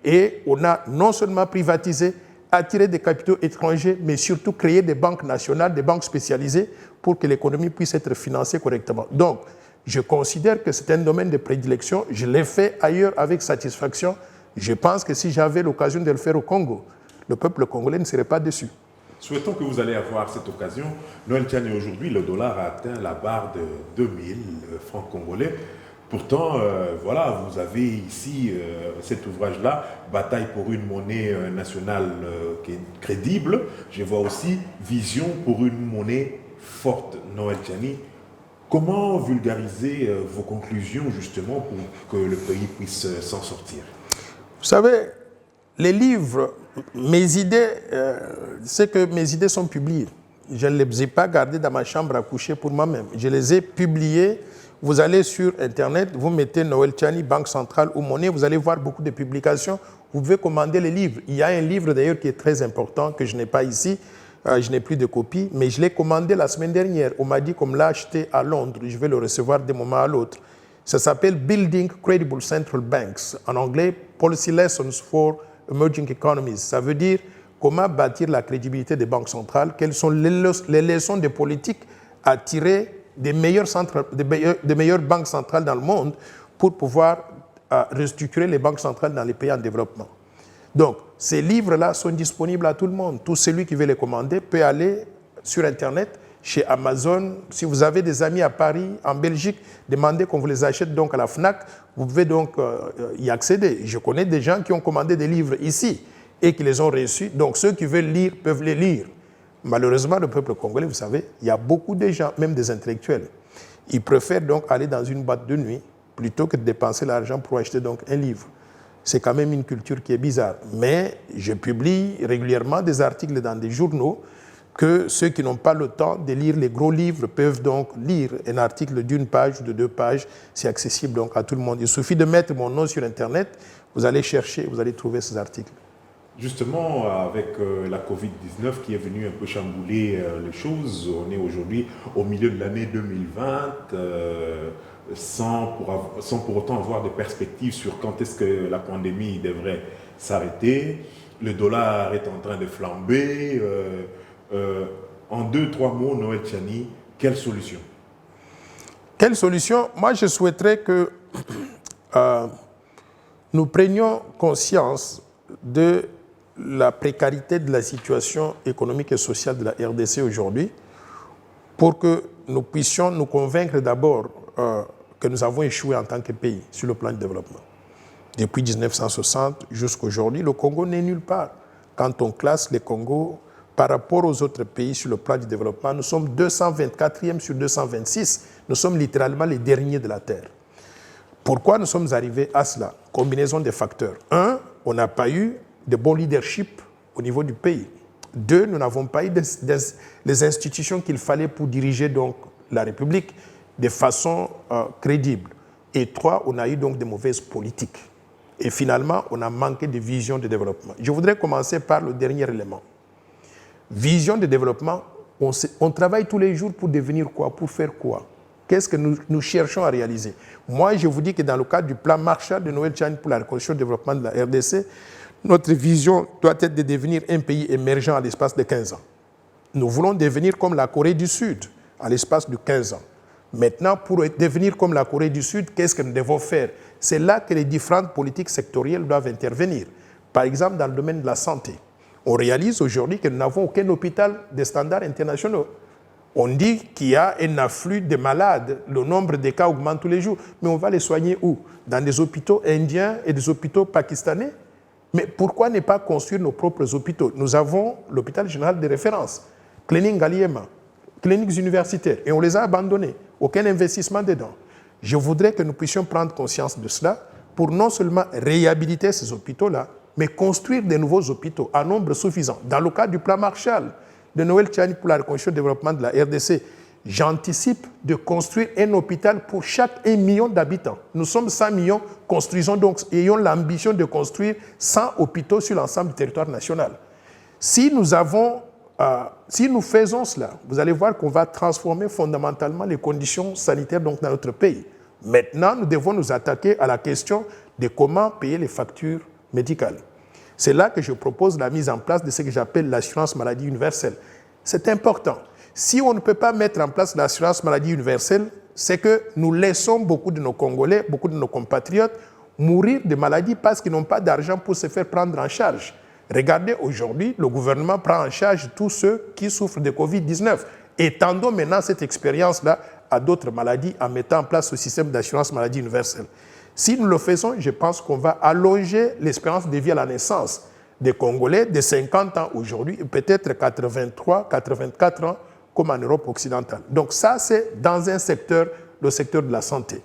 et on a non seulement privatisé, attiré des capitaux étrangers, mais surtout créé des banques nationales, des banques spécialisées pour que l'économie puisse être financée correctement. Donc, je considère que c'est un domaine de prédilection. Je l'ai fait ailleurs avec satisfaction. Je pense que si j'avais l'occasion de le faire au Congo, le peuple congolais ne serait pas déçu. Souhaitons que vous allez avoir cette occasion. Noël Tchani, aujourd'hui, le dollar a atteint la barre de 2000 francs congolais. Pourtant, voilà, vous avez ici cet ouvrage-là, Bataille pour une monnaie nationale qui est crédible. Je vois aussi Vision pour une monnaie forte, Noël Tchani. Comment vulgariser vos conclusions, justement, pour que le pays puisse s'en sortir? Vous savez, les livres, mes idées, c'est que mes idées sont publiées. Je ne les ai pas gardées dans ma chambre à coucher pour moi-même. Je les ai publiées. Vous allez sur Internet, vous mettez Noël Tchani, Banque centrale ou monnaie, vous allez voir beaucoup de publications. Vous pouvez commander les livres. Il y a un livre d'ailleurs qui est très important, que je n'ai pas ici. Je n'ai plus de copie, mais je l'ai commandé la semaine dernière. On m'a dit qu'on me l'a acheté à Londres. Je vais le recevoir d'un moment à l'autre. Ça s'appelle Building Credible Central Banks. En anglais, Policy Lessons for Emerging Economies. Ça veut dire comment bâtir la crédibilité des banques centrales, quelles sont les leçons de politique à tirer des meilleures banques centrales dans le monde pour pouvoir restructurer les banques centrales dans les pays en développement. Donc, ces livres-là sont disponibles à tout le monde. Tout celui qui veut les commander peut aller sur Internet, chez Amazon. Si vous avez des amis à Paris, en Belgique, demandez qu'on vous les achète donc à la FNAC. Vous pouvez donc y accéder. Je connais des gens qui ont commandé des livres ici et qui les ont reçus. Donc, ceux qui veulent lire peuvent les lire. Malheureusement, le peuple congolais, vous savez, il y a beaucoup de gens, même des intellectuels. Ils préfèrent donc aller dans une boîte de nuit plutôt que de dépenser l'argent pour acheter donc un livre. C'est quand même une culture qui est bizarre. Mais je publie régulièrement des articles dans des journaux que ceux qui n'ont pas le temps de lire les gros livres peuvent donc lire un article d'une page ou de 2 pages. C'est accessible donc à tout le monde. Il suffit de mettre mon nom sur Internet, vous allez chercher, vous allez trouver ces articles. Justement, avec la Covid-19 qui est venue un peu chambouler les choses, on est aujourd'hui au milieu de l'année 2020, sans pour autant avoir de perspectives sur quand est-ce que la pandémie devrait s'arrêter. Le dollar est en train de flamber. En 2-3 mots, Noël Tchani, quelle solution? Quelle solution? Moi, je souhaiterais que nous prenions conscience de la précarité de la situation économique et sociale de la RDC aujourd'hui pour que nous puissions nous convaincre d'abord que nous avons échoué en tant que pays sur le plan du développement. Depuis 1960 jusqu'à aujourd'hui, le Congo n'est nulle part. Quand on classe le Congo par rapport aux autres pays sur le plan du développement, nous sommes 224e sur 226. Nous sommes littéralement les derniers de la Terre. Pourquoi nous sommes arrivés à cela? Combinaison des facteurs. Un, on n'a pas eu de bon leadership au niveau du pays. Deux, nous n'avons pas eu les institutions qu'il fallait pour diriger donc la République de façon crédible. Et trois, on a eu donc des mauvaises politiques. Et finalement, on a manqué de vision de développement. Je voudrais commencer par le dernier élément. Vision de développement, on travaille tous les jours pour devenir quoi? Pour faire quoi? Qu'est-ce que nous cherchons à réaliser? Moi, je vous dis que dans le cadre du plan Marshall de Noël Tchani pour la reconstruction et le développement de la RDC, notre vision doit être de devenir un pays émergent à l'espace de 15 ans. Nous voulons devenir comme la Corée du Sud à l'espace de 15 ans. Maintenant, pour devenir comme la Corée du Sud, qu'est-ce que nous devons faire? C'est là que les différentes politiques sectorielles doivent intervenir. Par exemple, dans le domaine de la santé. On réalise aujourd'hui que nous n'avons aucun hôpital de standards internationaux. On dit qu'il y a un afflux de malades, le nombre de cas augmente tous les jours. Mais on va les soigner où? Dans des hôpitaux indiens et des hôpitaux pakistanais? Mais pourquoi ne pas construire nos propres hôpitaux? Nous avons l'hôpital général de référence, Clinique Ngaliema, cliniques universitaires, et on les a abandonnés. Aucun investissement dedans. Je voudrais que nous puissions prendre conscience de cela pour non seulement réhabiliter ces hôpitaux-là, mais construire de nouveaux hôpitaux en nombre suffisant. Dans le cadre du plan Marshall de Noël Tchani pour la reconstruction et le développement de la RDC, j'anticipe de construire un hôpital pour chaque 1 million d'habitants. Nous sommes 100 millions, construisons donc, ayons l'ambition de construire 100 hôpitaux sur l'ensemble du territoire national. Si nous faisons cela, vous allez voir qu'on va transformer fondamentalement les conditions sanitaires donc, dans notre pays. Maintenant, nous devons nous attaquer à la question de comment payer les factures médicales. C'est là que je propose la mise en place de ce que j'appelle l'assurance maladie universelle. C'est important. Si on ne peut pas mettre en place l'assurance maladie universelle, c'est que nous laissons beaucoup de nos Congolais, beaucoup de nos compatriotes mourir de maladies parce qu'ils n'ont pas d'argent pour se faire prendre en charge. Regardez, aujourd'hui, le gouvernement prend en charge tous ceux qui souffrent de Covid-19. Étendons maintenant cette expérience-là à d'autres maladies en mettant en place ce système d'assurance maladie universelle. Si nous le faisons, je pense qu'on va allonger l'espérance de vie à la naissance des Congolais de 50 ans aujourd'hui, peut-être 83, 84 ans, comme en Europe occidentale. Donc ça, c'est dans un secteur, le secteur de la santé.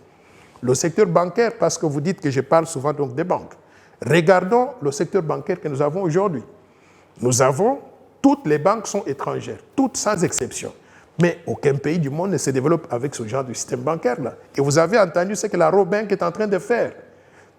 Le secteur bancaire, parce que vous dites que je parle souvent donc des banques. Regardons le secteur bancaire que nous avons aujourd'hui. Toutes les banques sont étrangères, toutes sans exception. Mais aucun pays du monde ne se développe avec ce genre de système bancaire-là. Et vous avez entendu ce que la Robank est en train de faire.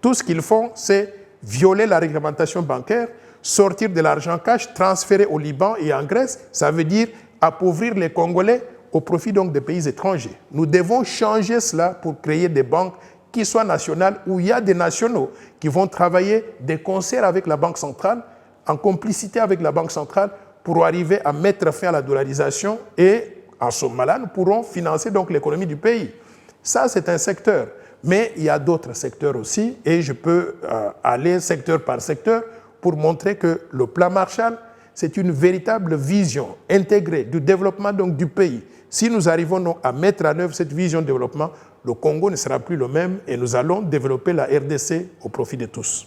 Tout ce qu'ils font, c'est violer la réglementation bancaire, sortir de l'argent cash, transférer au Liban et en Grèce. Ça veut dire appauvrir les Congolais au profit donc des pays étrangers. Nous devons changer cela pour créer des banques qui soient nationales, où il y a des nationaux qui vont travailler de concert avec la Banque centrale, en complicité avec la Banque centrale, pour arriver à mettre fin à la dollarisation et en ce moment-là, nous pourrons financer donc l'économie du pays. Ça, c'est un secteur. Mais il y a d'autres secteurs aussi, et je peux aller secteur par secteur pour montrer que le plan Marshall, c'est une véritable vision intégrée du développement donc, du pays. Si nous arrivons donc, à mettre en œuvre cette vision de développement, le Congo ne sera plus le même et nous allons développer la RDC au profit de tous.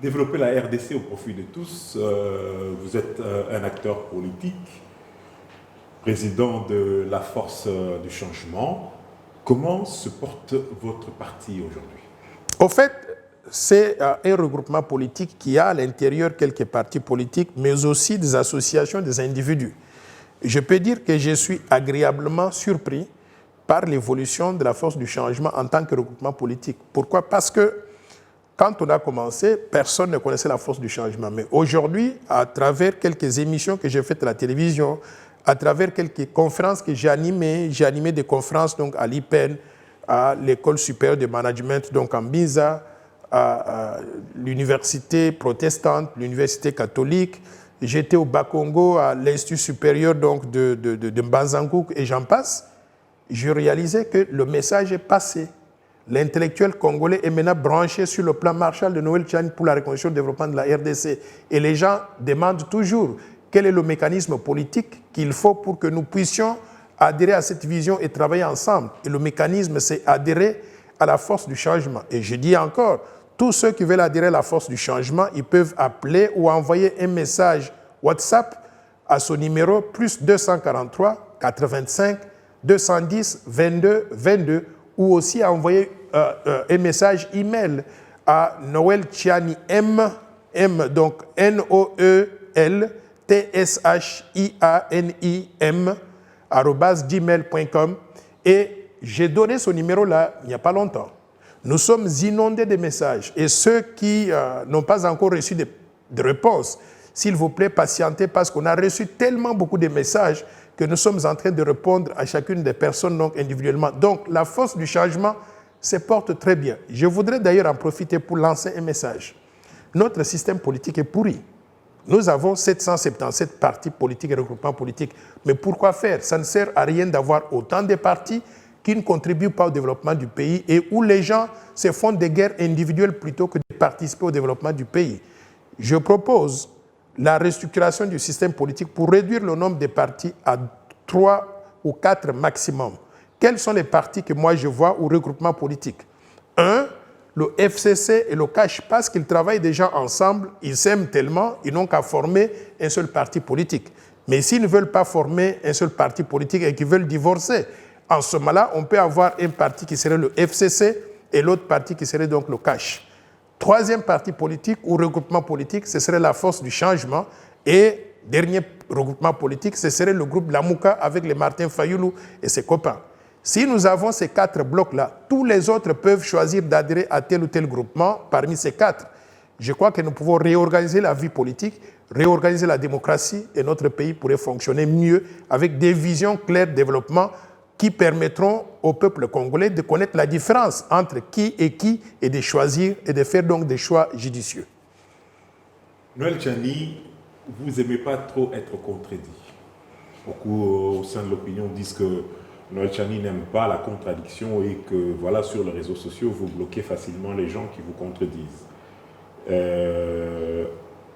Développer la RDC au profit de tous, vous êtes un acteur politique, président de la Force du Changement. Comment se porte votre parti aujourd'hui? Au fait, c'est un regroupement politique qui a à l'intérieur quelques partis politiques, mais aussi des associations, des individus. Je peux dire que je suis agréablement surpris par l'évolution de la Force du Changement en tant que regroupement politique. Pourquoi? Parce que quand on a commencé, personne ne connaissait la Force du Changement. Mais aujourd'hui, à travers quelques émissions que j'ai faites à la télévision, à travers quelques conférences que j'ai animées des conférences donc, à l'IPEN, à l'École supérieure de management donc en Binza, à l'université protestante, l'université catholique. J'étais au Bas-Congo, à l'Institut supérieur donc, de Mbanzangouk et j'en passe. Je réalisais que le message est passé. L'intellectuel congolais est maintenant branché sur le plan Marshall de Noël Tchani pour la reconstruction et le développement de la RDC. Et les gens demandent toujours quel est le mécanisme politique qu'il faut pour que nous puissions adhérer à cette vision et travailler ensemble. Et le mécanisme, c'est adhérer à la force du changement. Et je dis encore, tous ceux qui veulent adhérer à la force du changement, ils peuvent appeler ou envoyer un message WhatsApp à ce numéro plus 243 85 210 22 22 ou aussi envoyer un message email à Noël Tchiani donc NOEL TSHIANIM @gmail.com, et j'ai donné ce numéro là il n'y a pas longtemps. Nous sommes inondés de messages, et ceux qui n'ont pas encore reçu de réponse, s'il vous plaît, patientez, parce qu'on a reçu tellement beaucoup de messages que nous sommes en train de répondre à chacune des personnes donc individuellement. Donc la force du changement se porte très bien. Je voudrais d'ailleurs en profiter pour lancer un message. Notre système politique est pourri. Nous avons 777 partis politiques et regroupements politiques. Mais pourquoi faire? Ça ne sert à rien d'avoir autant de partis qui ne contribuent pas au développement du pays et où les gens se font des guerres individuelles plutôt que de participer au développement du pays. Je propose la restructuration du système politique pour réduire le nombre de partis à 3 ou 4 maximum. Quels sont les partis que moi je vois ou regroupements politiques? Le FCC et le CACH, parce qu'ils travaillent déjà ensemble, ils s'aiment tellement, ils n'ont qu'à former un seul parti politique. Mais s'ils ne veulent pas former un seul parti politique et qu'ils veulent divorcer, en ce moment-là, on peut avoir un parti qui serait le FCC et l'autre parti qui serait donc le CACH. Troisième parti politique ou regroupement politique, ce serait la force du changement. Et dernier regroupement politique, ce serait le groupe Lamouka avec les Martin Fayoulou et ses copains. Si nous avons ces 4 blocs-là, tous les autres peuvent choisir d'adhérer à tel ou tel groupement parmi ces 4. Je crois que nous pouvons réorganiser la vie politique, réorganiser la démocratie, et notre pays pourrait fonctionner mieux avec des visions claires de développement qui permettront au peuple congolais de connaître la différence entre qui et de choisir et de faire donc des choix judicieux. Noël Tchiani, vous n'aimez pas trop être contredit. Beaucoup au sein de l'opinion disent que Noël Tchiani n'aime pas la contradiction et que voilà, sur les réseaux sociaux, vous bloquez facilement les gens qui vous contredisent.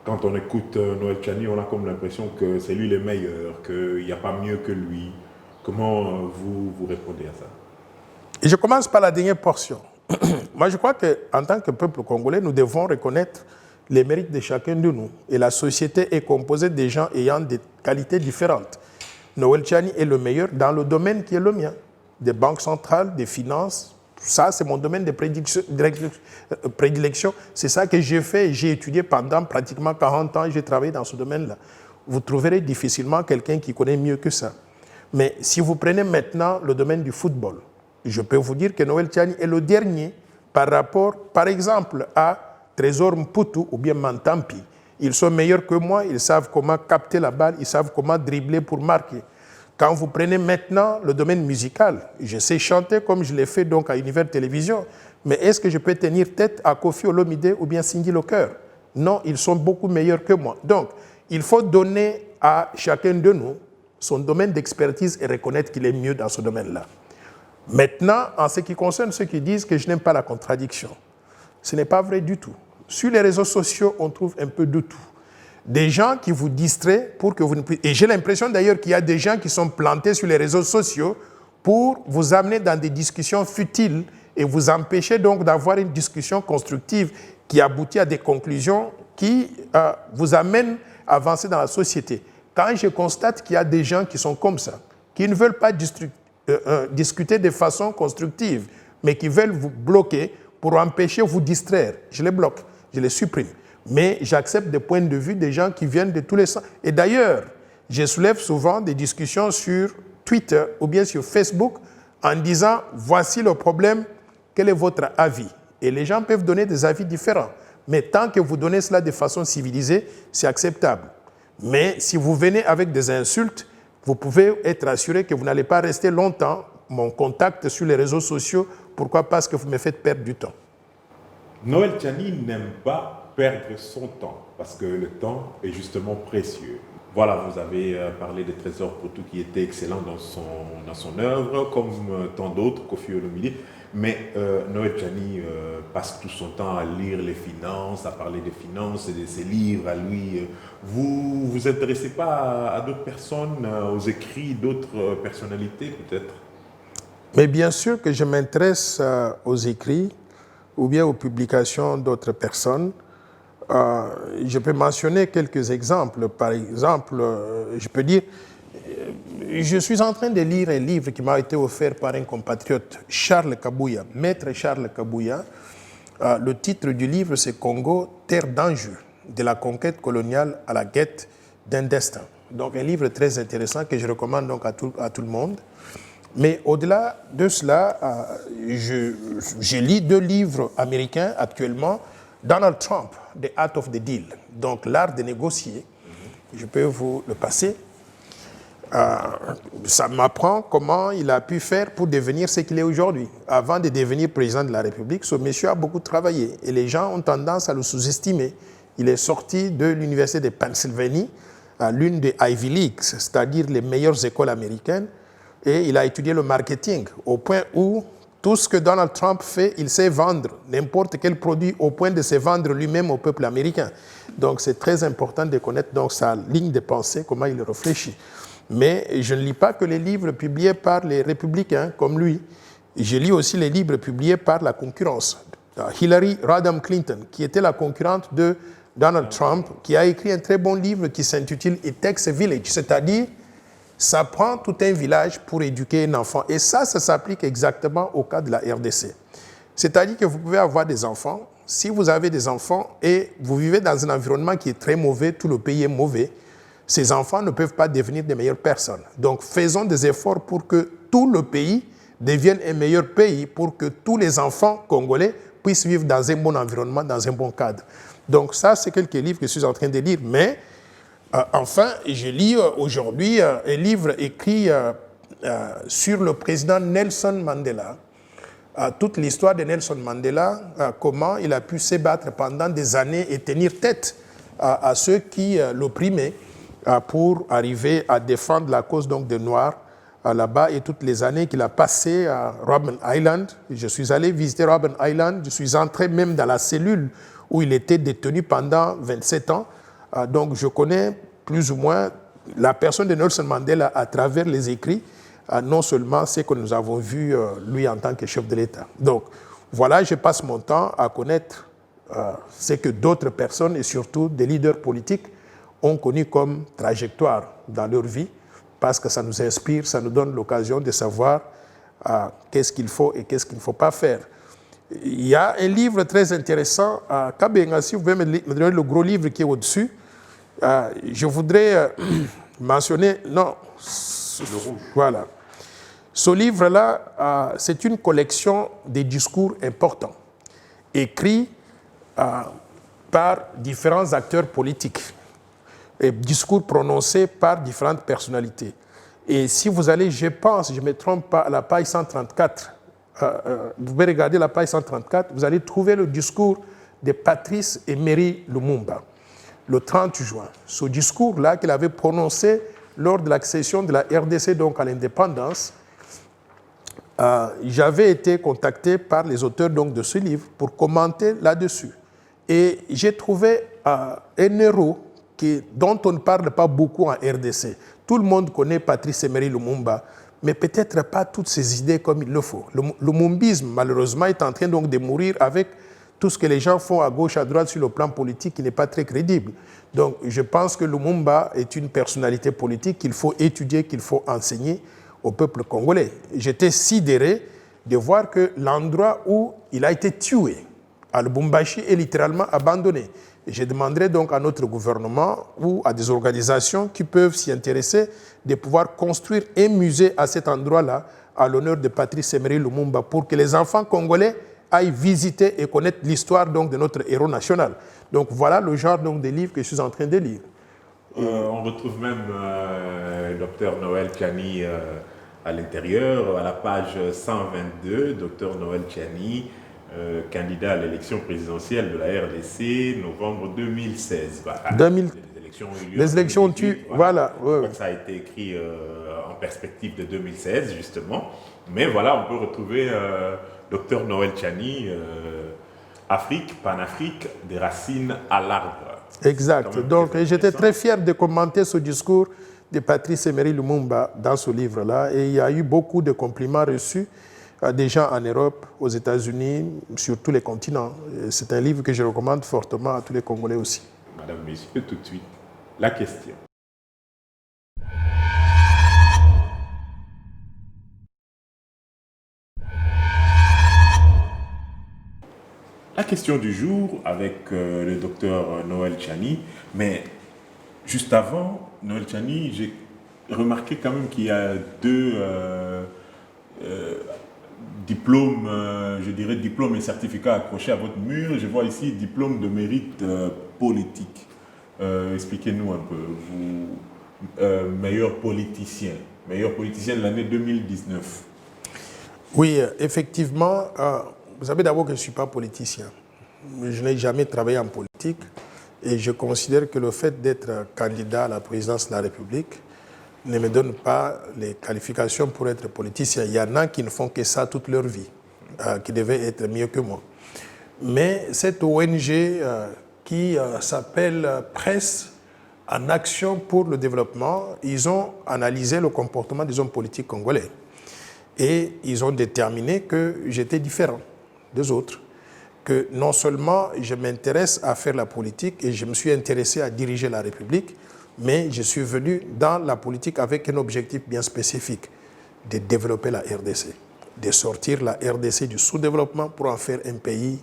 Quand on écoute Noël Tchiani, on a comme l'impression que c'est lui le meilleur, qu'il n'y a pas mieux que lui. Comment vous répondez à ça? Et je commence par la dernière portion. Moi, je crois qu'en tant que peuple congolais, nous devons reconnaître les mérites de chacun de nous. Et la société est composée de gens ayant des qualités différentes. Noël Tchiani est le meilleur dans le domaine qui est le mien, des banques centrales, des finances. Ça, c'est mon domaine de prédilection. C'est ça que j'ai fait et j'ai étudié pendant pratiquement 40 ans et j'ai travaillé dans ce domaine-là. Vous trouverez difficilement quelqu'un qui connaît mieux que ça. Mais si vous prenez maintenant le domaine du football, je peux vous dire que Noël Tchiani est le dernier par rapport, par exemple, à Trésor Mputu ou bien Mantampi. Ils sont meilleurs que moi, ils savent comment capter la balle, ils savent comment dribbler pour marquer. Quand vous prenez maintenant le domaine musical, je sais chanter comme je l'ai fait donc à Univers Télévision, mais est-ce que je peux tenir tête à Kofi Olomide ou bien Cindy Locker? Non, ils sont beaucoup meilleurs que moi. Donc, il faut donner à chacun de nous son domaine d'expertise et reconnaître qu'il est mieux dans ce domaine-là. Maintenant, en ce qui concerne ceux qui disent que je n'aime pas la contradiction, ce n'est pas vrai du tout. Sur les réseaux sociaux, on trouve un peu de tout. Des gens qui vous distraient pour que vous ne puissiez... Et j'ai l'impression d'ailleurs qu'il y a des gens qui sont plantés sur les réseaux sociaux pour vous amener dans des discussions futiles et vous empêcher donc d'avoir une discussion constructive qui aboutit à des conclusions qui vous amènent à avancer dans la société. Quand je constate qu'il y a des gens qui sont comme ça, qui ne veulent pas discuter de façon constructive, mais qui veulent vous bloquer pour empêcher vous distraire, je les bloque, je les supprime. Mais j'accepte des points de vue des gens qui viennent de tous les sens. Et d'ailleurs, je soulève souvent des discussions sur Twitter ou bien sur Facebook en disant « Voici le problème, quel est votre avis ?» Et les gens peuvent donner des avis différents. Mais tant que vous donnez cela de façon civilisée, c'est acceptable. Mais si vous venez avec des insultes, vous pouvez être assuré que vous n'allez pas rester longtemps mon contact sur les réseaux sociaux. Pourquoi? Parce que vous me faites perdre du temps. Noël Tchiani n'aime pas perdre son temps, parce que le temps est justement précieux. Voilà, vous avez parlé de Trésor Mputu qui était excellent dans son œuvre, comme tant d'autres, Kofi Olomide. Mais Noël Tchiani passe tout son temps à lire les finances, à parler des finances et de ses livres à lui. Vous vous intéressez pas à d'autres personnes, aux écrits d'autres personnalités peut-être? Mais bien sûr que je m'intéresse aux écrits ou bien aux publications d'autres personnes. Je peux mentionner quelques exemples. Par exemple, je peux dire, je suis en train de lire un livre qui m'a été offert par un compatriote, Charles Kabouya, maître Charles Kabouya. Le titre du livre, c'est Congo, terre d'enjeu, de la conquête coloniale à la quête d'un destin. Donc un livre très intéressant que je recommande donc à tout le monde. Mais au-delà de cela, je lis 2 livres américains actuellement. Donald Trump, The Art of the Deal, donc l'art de négocier. Je peux vous le passer. Ça m'apprend comment il a pu faire pour devenir ce qu'il est aujourd'hui. Avant de devenir président de la République, ce monsieur a beaucoup travaillé et les gens ont tendance à le sous-estimer. Il est sorti de l'université de Pennsylvanie, l'une des Ivy Leagues, c'est-à-dire les meilleures écoles américaines, et il a étudié le marketing au point où tout ce que Donald Trump fait, il sait vendre n'importe quel produit au point de se vendre lui-même au peuple américain. Donc c'est très important de connaître donc sa ligne de pensée, comment il réfléchit. Mais je ne lis pas que les livres publiés par les républicains comme lui. Je lis aussi les livres publiés par la concurrence. Hillary Rodham Clinton, qui était la concurrente de Donald Trump, qui a écrit un très bon livre qui s'intitule It Takes a Village, c'est-à-dire ça prend tout un village pour éduquer un enfant. Et ça s'applique exactement au cas de la RDC. C'est-à-dire que vous pouvez avoir des enfants. Si vous avez des enfants et vous vivez dans un environnement qui est très mauvais, tout le pays est mauvais, ces enfants ne peuvent pas devenir des meilleures personnes. Donc faisons des efforts pour que tout le pays devienne un meilleur pays, pour que tous les enfants congolais puissent vivre dans un bon environnement, dans un bon cadre. Donc ça, c'est quelques livres que je suis en train de lire. Mais enfin, je lis aujourd'hui un livre écrit sur le président Nelson Mandela. Toute l'histoire de Nelson Mandela, comment il a pu se battre pendant des années et tenir tête à ceux qui l'opprimaient pour arriver à défendre la cause donc, des Noirs là-bas, et toutes les années qu'il a passées à Robben Island. Je suis allé visiter Robben Island, je suis entré même dans la cellule où il était détenu pendant 27 ans. Donc je connais plus ou moins la personne de Nelson Mandela à travers les écrits, non seulement ce que nous avons vu lui en tant que chef de l'État. Donc voilà, je passe mon temps à connaître ce que d'autres personnes et surtout des leaders politiques ont connu comme trajectoire dans leur vie, parce que ça nous inspire, ça nous donne l'occasion de savoir qu'est-ce qu'il faut et qu'est-ce qu'il ne faut pas faire. Il y a un livre très intéressant, Kabenga, si vous pouvez me donner le gros livre qui est au-dessus. Je voudrais mentionner, non, le rouge. Voilà. Ce livre-là, c'est une collection de discours importants, écrits par différents acteurs politiques, et discours prononcés par différentes personnalités. Et si vous allez, je pense, je ne me trompe pas, à la page 134, vous pouvez regarder la page 134, vous allez trouver le discours de Patrice Emery Lumumba, le 30 juin. Ce discours-là qu'il avait prononcé lors de l'accession de la RDC donc à l'indépendance, j'avais été contacté par les auteurs donc, de ce livre pour commenter là-dessus. Et j'ai trouvé un héros dont on ne parle pas beaucoup en RDC. Tout le monde connaît Patrice Emery Lumumba, mais peut-être pas toutes ses idées comme il le faut. Le lumumbisme, malheureusement, est en train donc de mourir avec tout ce que les gens font à gauche, à droite sur le plan politique qui n'est pas très crédible. Donc je pense que Lumumba est une personnalité politique qu'il faut étudier, qu'il faut enseigner au peuple congolais. J'étais sidéré de voir que l'endroit où il a été tué, à Lubumbashi, est littéralement abandonné. Et je demanderai donc à notre gouvernement ou à des organisations qui peuvent s'y intéresser de pouvoir construire un musée à cet endroit-là à l'honneur de Patrice Emery Lumumba pour que les enfants congolais aillent visiter et connaître l'histoire donc, de notre héros national. Donc voilà le genre donc, de livres que je suis en train de lire. On retrouve même Dr Noël Tchani à l'intérieur, à la page 122, Dr Noël Tchani, candidat à l'élection présidentielle de la RDC, novembre 2016. Les élections ont eu, voilà. Ça a été écrit en perspective de 2016, justement. Mais voilà, on peut retrouver Dr Noël Tchani, Afrique, Panafrique, des racines à l'arbre. Exact. Donc j'étais très fier de commenter ce discours de Patrice Emery Lumumba dans ce livre-là. Et il y a eu beaucoup de compliments reçus des gens en Europe, aux États-Unis, sur tous les continents. C'est un livre que je recommande fortement à tous les Congolais aussi. Madame, Messieurs, tout de suite, la question. question du jour avec le docteur Noël Tchani. Mais juste avant, Noël Tchani, j'ai remarqué quand même qu'il y a deux diplômes, je dirais diplômes et certificats accrochés à votre mur. Je vois ici diplôme de mérite politique. Expliquez-nous un peu, vous, meilleur politicien de l'année 2019. Oui, effectivement, vous savez d'abord que je ne suis pas politicien. Je n'ai jamais travaillé en politique et je considère que le fait d'être candidat à la présidence de la République ne me donne pas les qualifications pour être politicien. Il y en a qui ne font que ça toute leur vie, qui devaient être mieux que moi. Mais cette ONG qui s'appelle Presse en action pour le développement, ils ont analysé le comportement des hommes politiques congolais. Et ils ont déterminé que j'étais différent des autres. Que non seulement je m'intéresse à faire la politique et je me suis intéressé à diriger la République, mais je suis venu dans la politique avec un objectif bien spécifique, de développer la RDC, de sortir la RDC du sous-développement pour en faire un pays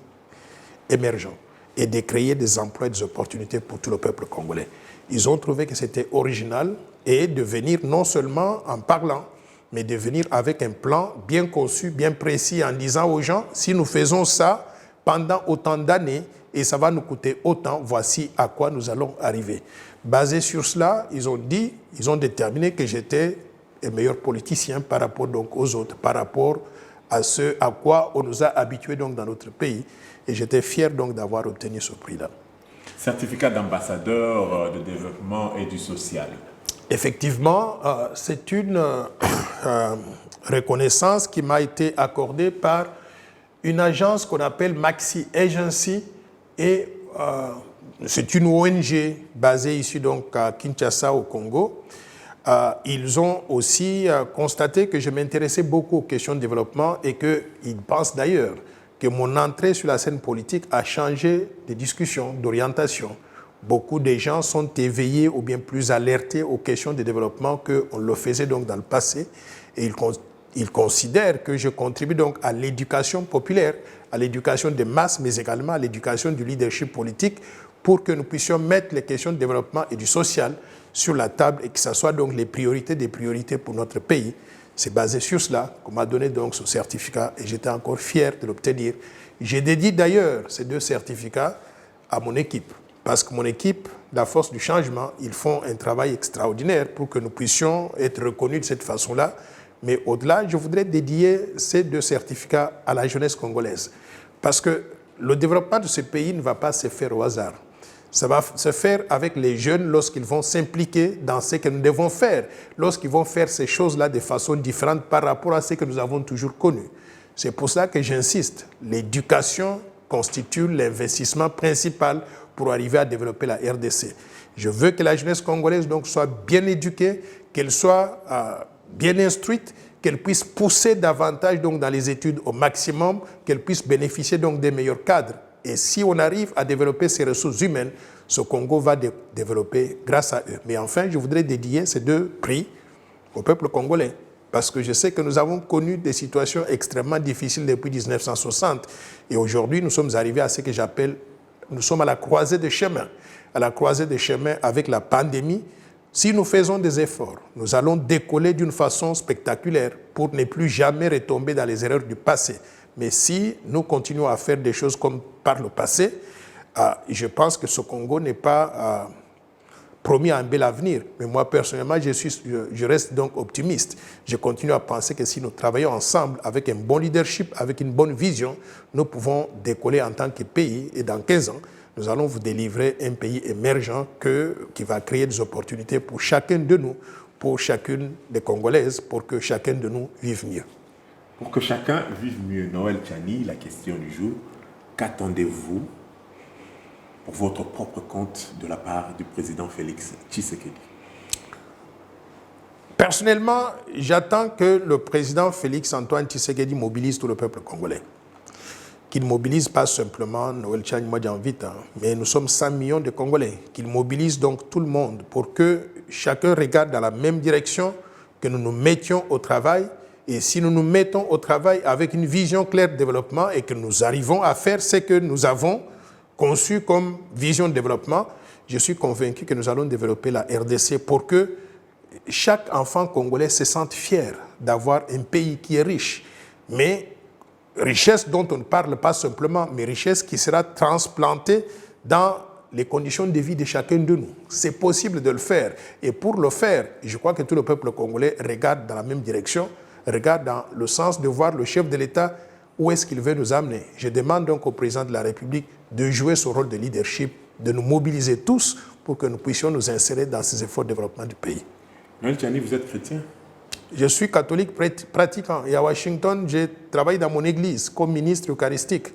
émergent et de créer des emplois et des opportunités pour tout le peuple congolais. Ils ont trouvé que c'était original et de venir non seulement en parlant, mais de venir avec un plan bien conçu, bien précis, en disant aux gens, si nous faisons ça pendant autant d'années et ça va nous coûter autant, voici à quoi nous allons arriver. Basé sur cela, ils ont déterminé que j'étais le meilleur politicien par rapport donc aux autres, par rapport à ce à quoi on nous a habitués donc dans notre pays. Et j'étais fier donc d'avoir obtenu ce prix-là. Certificat d'ambassadeur de développement et du social. Effectivement, c'est une reconnaissance qui m'a été accordée par une agence qu'on appelle Maxi Agency et c'est une ONG basée ici donc à Kinshasa au Congo. Ils ont aussi constaté que je m'intéressais beaucoup aux questions de développement et qu'ils pensent d'ailleurs que mon entrée sur la scène politique a changé de discussion, d'orientation. Beaucoup de gens sont éveillés ou bien plus alertés aux questions de développement qu'on le faisait donc dans le passé et ils considèrent que je contribue donc à l'éducation populaire, à l'éducation des masses, mais également à l'éducation du leadership politique pour que nous puissions mettre les questions de développement et du social sur la table et que ce soit donc les priorités des priorités pour notre pays. C'est basé sur cela qu'on m'a donné donc ce certificat et j'étais encore fier de l'obtenir. J'ai dédié d'ailleurs ces deux certificats à mon équipe parce que mon équipe, la force du changement, ils font un travail extraordinaire pour que nous puissions être reconnus de cette façon-là. Mais au-delà, je voudrais dédier ces deux certificats à la jeunesse congolaise parce que le développement de ce pays ne va pas se faire au hasard. Ça va se faire avec les jeunes lorsqu'ils vont s'impliquer dans ce que nous devons faire, lorsqu'ils vont faire ces choses-là de façon différente par rapport à ce que nous avons toujours connu. C'est pour ça que j'insiste. L'éducation constitue l'investissement principal pour arriver à développer la RDC. Je veux que la jeunesse congolaise donc, soit bien éduquée, qu'elle soit bien instruite, qu'elle puisse pousser davantage donc, dans les études au maximum, qu'elle puisse bénéficier donc, des meilleurs cadres. Et si on arrive à développer ces ressources humaines, ce Congo va développer grâce à eux. Mais enfin, je voudrais dédier ces deux prix au peuple congolais. Parce que je sais que nous avons connu des situations extrêmement difficiles depuis 1960. Et aujourd'hui, nous sommes arrivés à ce que j'appelle, nous sommes à la croisée des chemins. À la croisée des chemins avec la pandémie. Si nous faisons des efforts, nous allons décoller d'une façon spectaculaire pour ne plus jamais retomber dans les erreurs du passé. Mais si nous continuons à faire des choses comme par le passé, je pense que ce Congo n'est pas promis à un bel avenir. Mais moi, personnellement, je reste donc optimiste. Je continue à penser que si nous travaillons ensemble avec un bon leadership, avec une bonne vision, nous pouvons décoller en tant que pays. Et dans 15 ans, nous allons vous délivrer un pays émergent qui va créer des opportunités pour chacun de nous, pour chacune des Congolaises, pour que chacun de nous vive mieux. Pour que chacun vive mieux, Noël Tchani, la question du jour, qu'attendez-vous pour votre propre compte de la part du président Félix Tshisekedi? Personnellement, j'attends que le président Félix Antoine Tshisekedi mobilise tout le peuple congolais. Qu'il ne mobilise pas simplement Noël Tchani Mwadjanvita, mais nous sommes 100 millions de Congolais. Qu'il mobilise donc tout le monde pour que chacun regarde dans la même direction, que nous nous mettions au travail Et si nous nous mettons au travail avec une vision claire de développement et que nous arrivons à faire ce que nous avons conçu comme vision de développement, je suis convaincu que nous allons développer la RDC pour que chaque enfant congolais se sente fier d'avoir un pays qui est riche. Mais richesse dont on ne parle pas simplement, mais richesse qui sera transplantée dans les conditions de vie de chacun de nous. C'est possible de le faire. Et pour le faire, je crois que tout le peuple congolais regarde dans la même direction, regarde dans le sens de voir le chef de l'État où est-ce qu'il veut nous amener. Je demande donc au président de la République de jouer ce rôle de leadership, de nous mobiliser tous pour que nous puissions nous insérer dans ces efforts de développement du pays. Noël Tchani, vous êtes chrétien? Je suis catholique pratiquant et à Washington, je travaille dans mon église comme ministre eucharistique.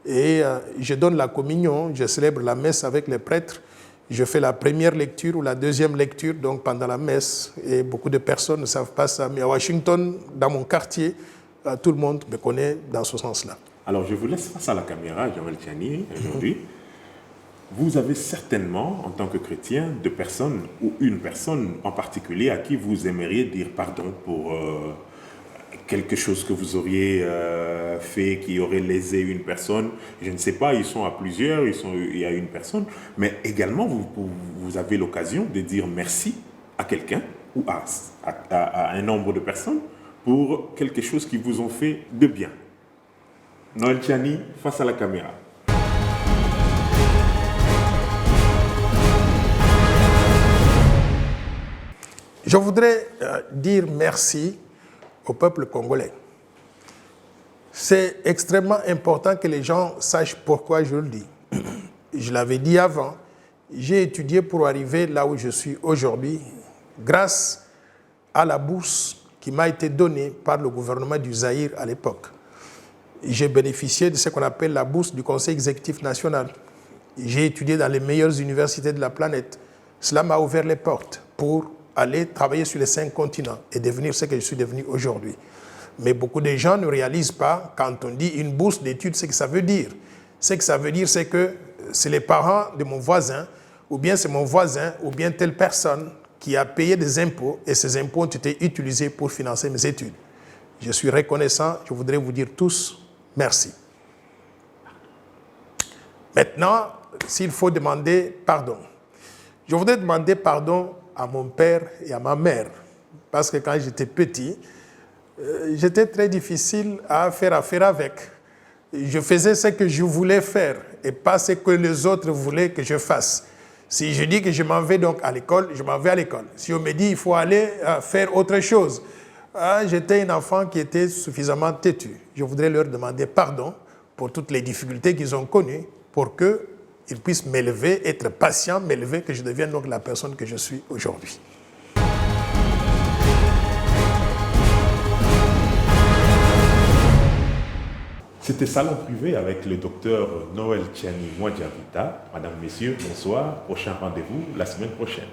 Et je donne la communion, je célèbre la messe avec les prêtres. Je fais la première lecture ou la deuxième lecture donc pendant la messe. Et beaucoup de personnes ne savent pas ça. Mais à Washington, dans mon quartier, tout le monde me connaît dans ce sens-là. Alors je vous laisse face à la caméra, Noël Tchani, aujourd'hui. Vous avez certainement, en tant que chrétien, deux personnes ou une personne en particulier à qui vous aimeriez dire pardon pour quelque chose que vous auriez fait qui aurait lésé une personne. Je ne sais pas, ils sont à plusieurs, il y a une personne, mais également vous avez l'occasion de dire merci à quelqu'un ou à un nombre de personnes pour quelque chose qui vous ont fait de bien. Noël Tchani, face à la caméra. Je voudrais dire merci au peuple congolais. C'est extrêmement important que les gens sachent pourquoi je le dis. Je l'avais dit avant, j'ai étudié pour arriver là où je suis aujourd'hui grâce à la bourse qui m'a été donnée par le gouvernement du Zaïre à l'époque. J'ai bénéficié de ce qu'on appelle la bourse du Conseil exécutif national. J'ai étudié dans les meilleures universités de la planète. Cela m'a ouvert les portes pour aller travailler sur les 5 continents et devenir ce que je suis devenu aujourd'hui. Mais beaucoup de gens ne réalisent pas, quand on dit une bourse d'études, ce que ça veut dire. Ce que ça veut dire, c'est que c'est les parents de mon voisin, ou bien c'est mon voisin, ou bien telle personne qui a payé des impôts, et ces impôts ont été utilisés pour financer mes études. Je suis reconnaissant, je voudrais vous dire tous merci. Maintenant, s'il faut demander pardon. Je voudrais demander pardon à mon père et à ma mère. Parce que quand j'étais petit, j'étais très difficile à faire affaire avec. Je faisais ce que je voulais faire et pas ce que les autres voulaient que je fasse. Si je dis que je m'en vais donc à l'école, je m'en vais à l'école. Si on me dit qu'il faut aller faire autre chose, j'étais un enfant qui était suffisamment têtu. Je voudrais leur demander pardon pour toutes les difficultés qu'ils ont connues pour que ils puissent m'élever, être patient, m'élever, que je devienne donc la personne que je suis aujourd'hui. C'était Salon Privé avec le docteur Noël Tchani Mwadjavita. Madame, Messieurs, bonsoir. Prochain rendez-vous la semaine prochaine.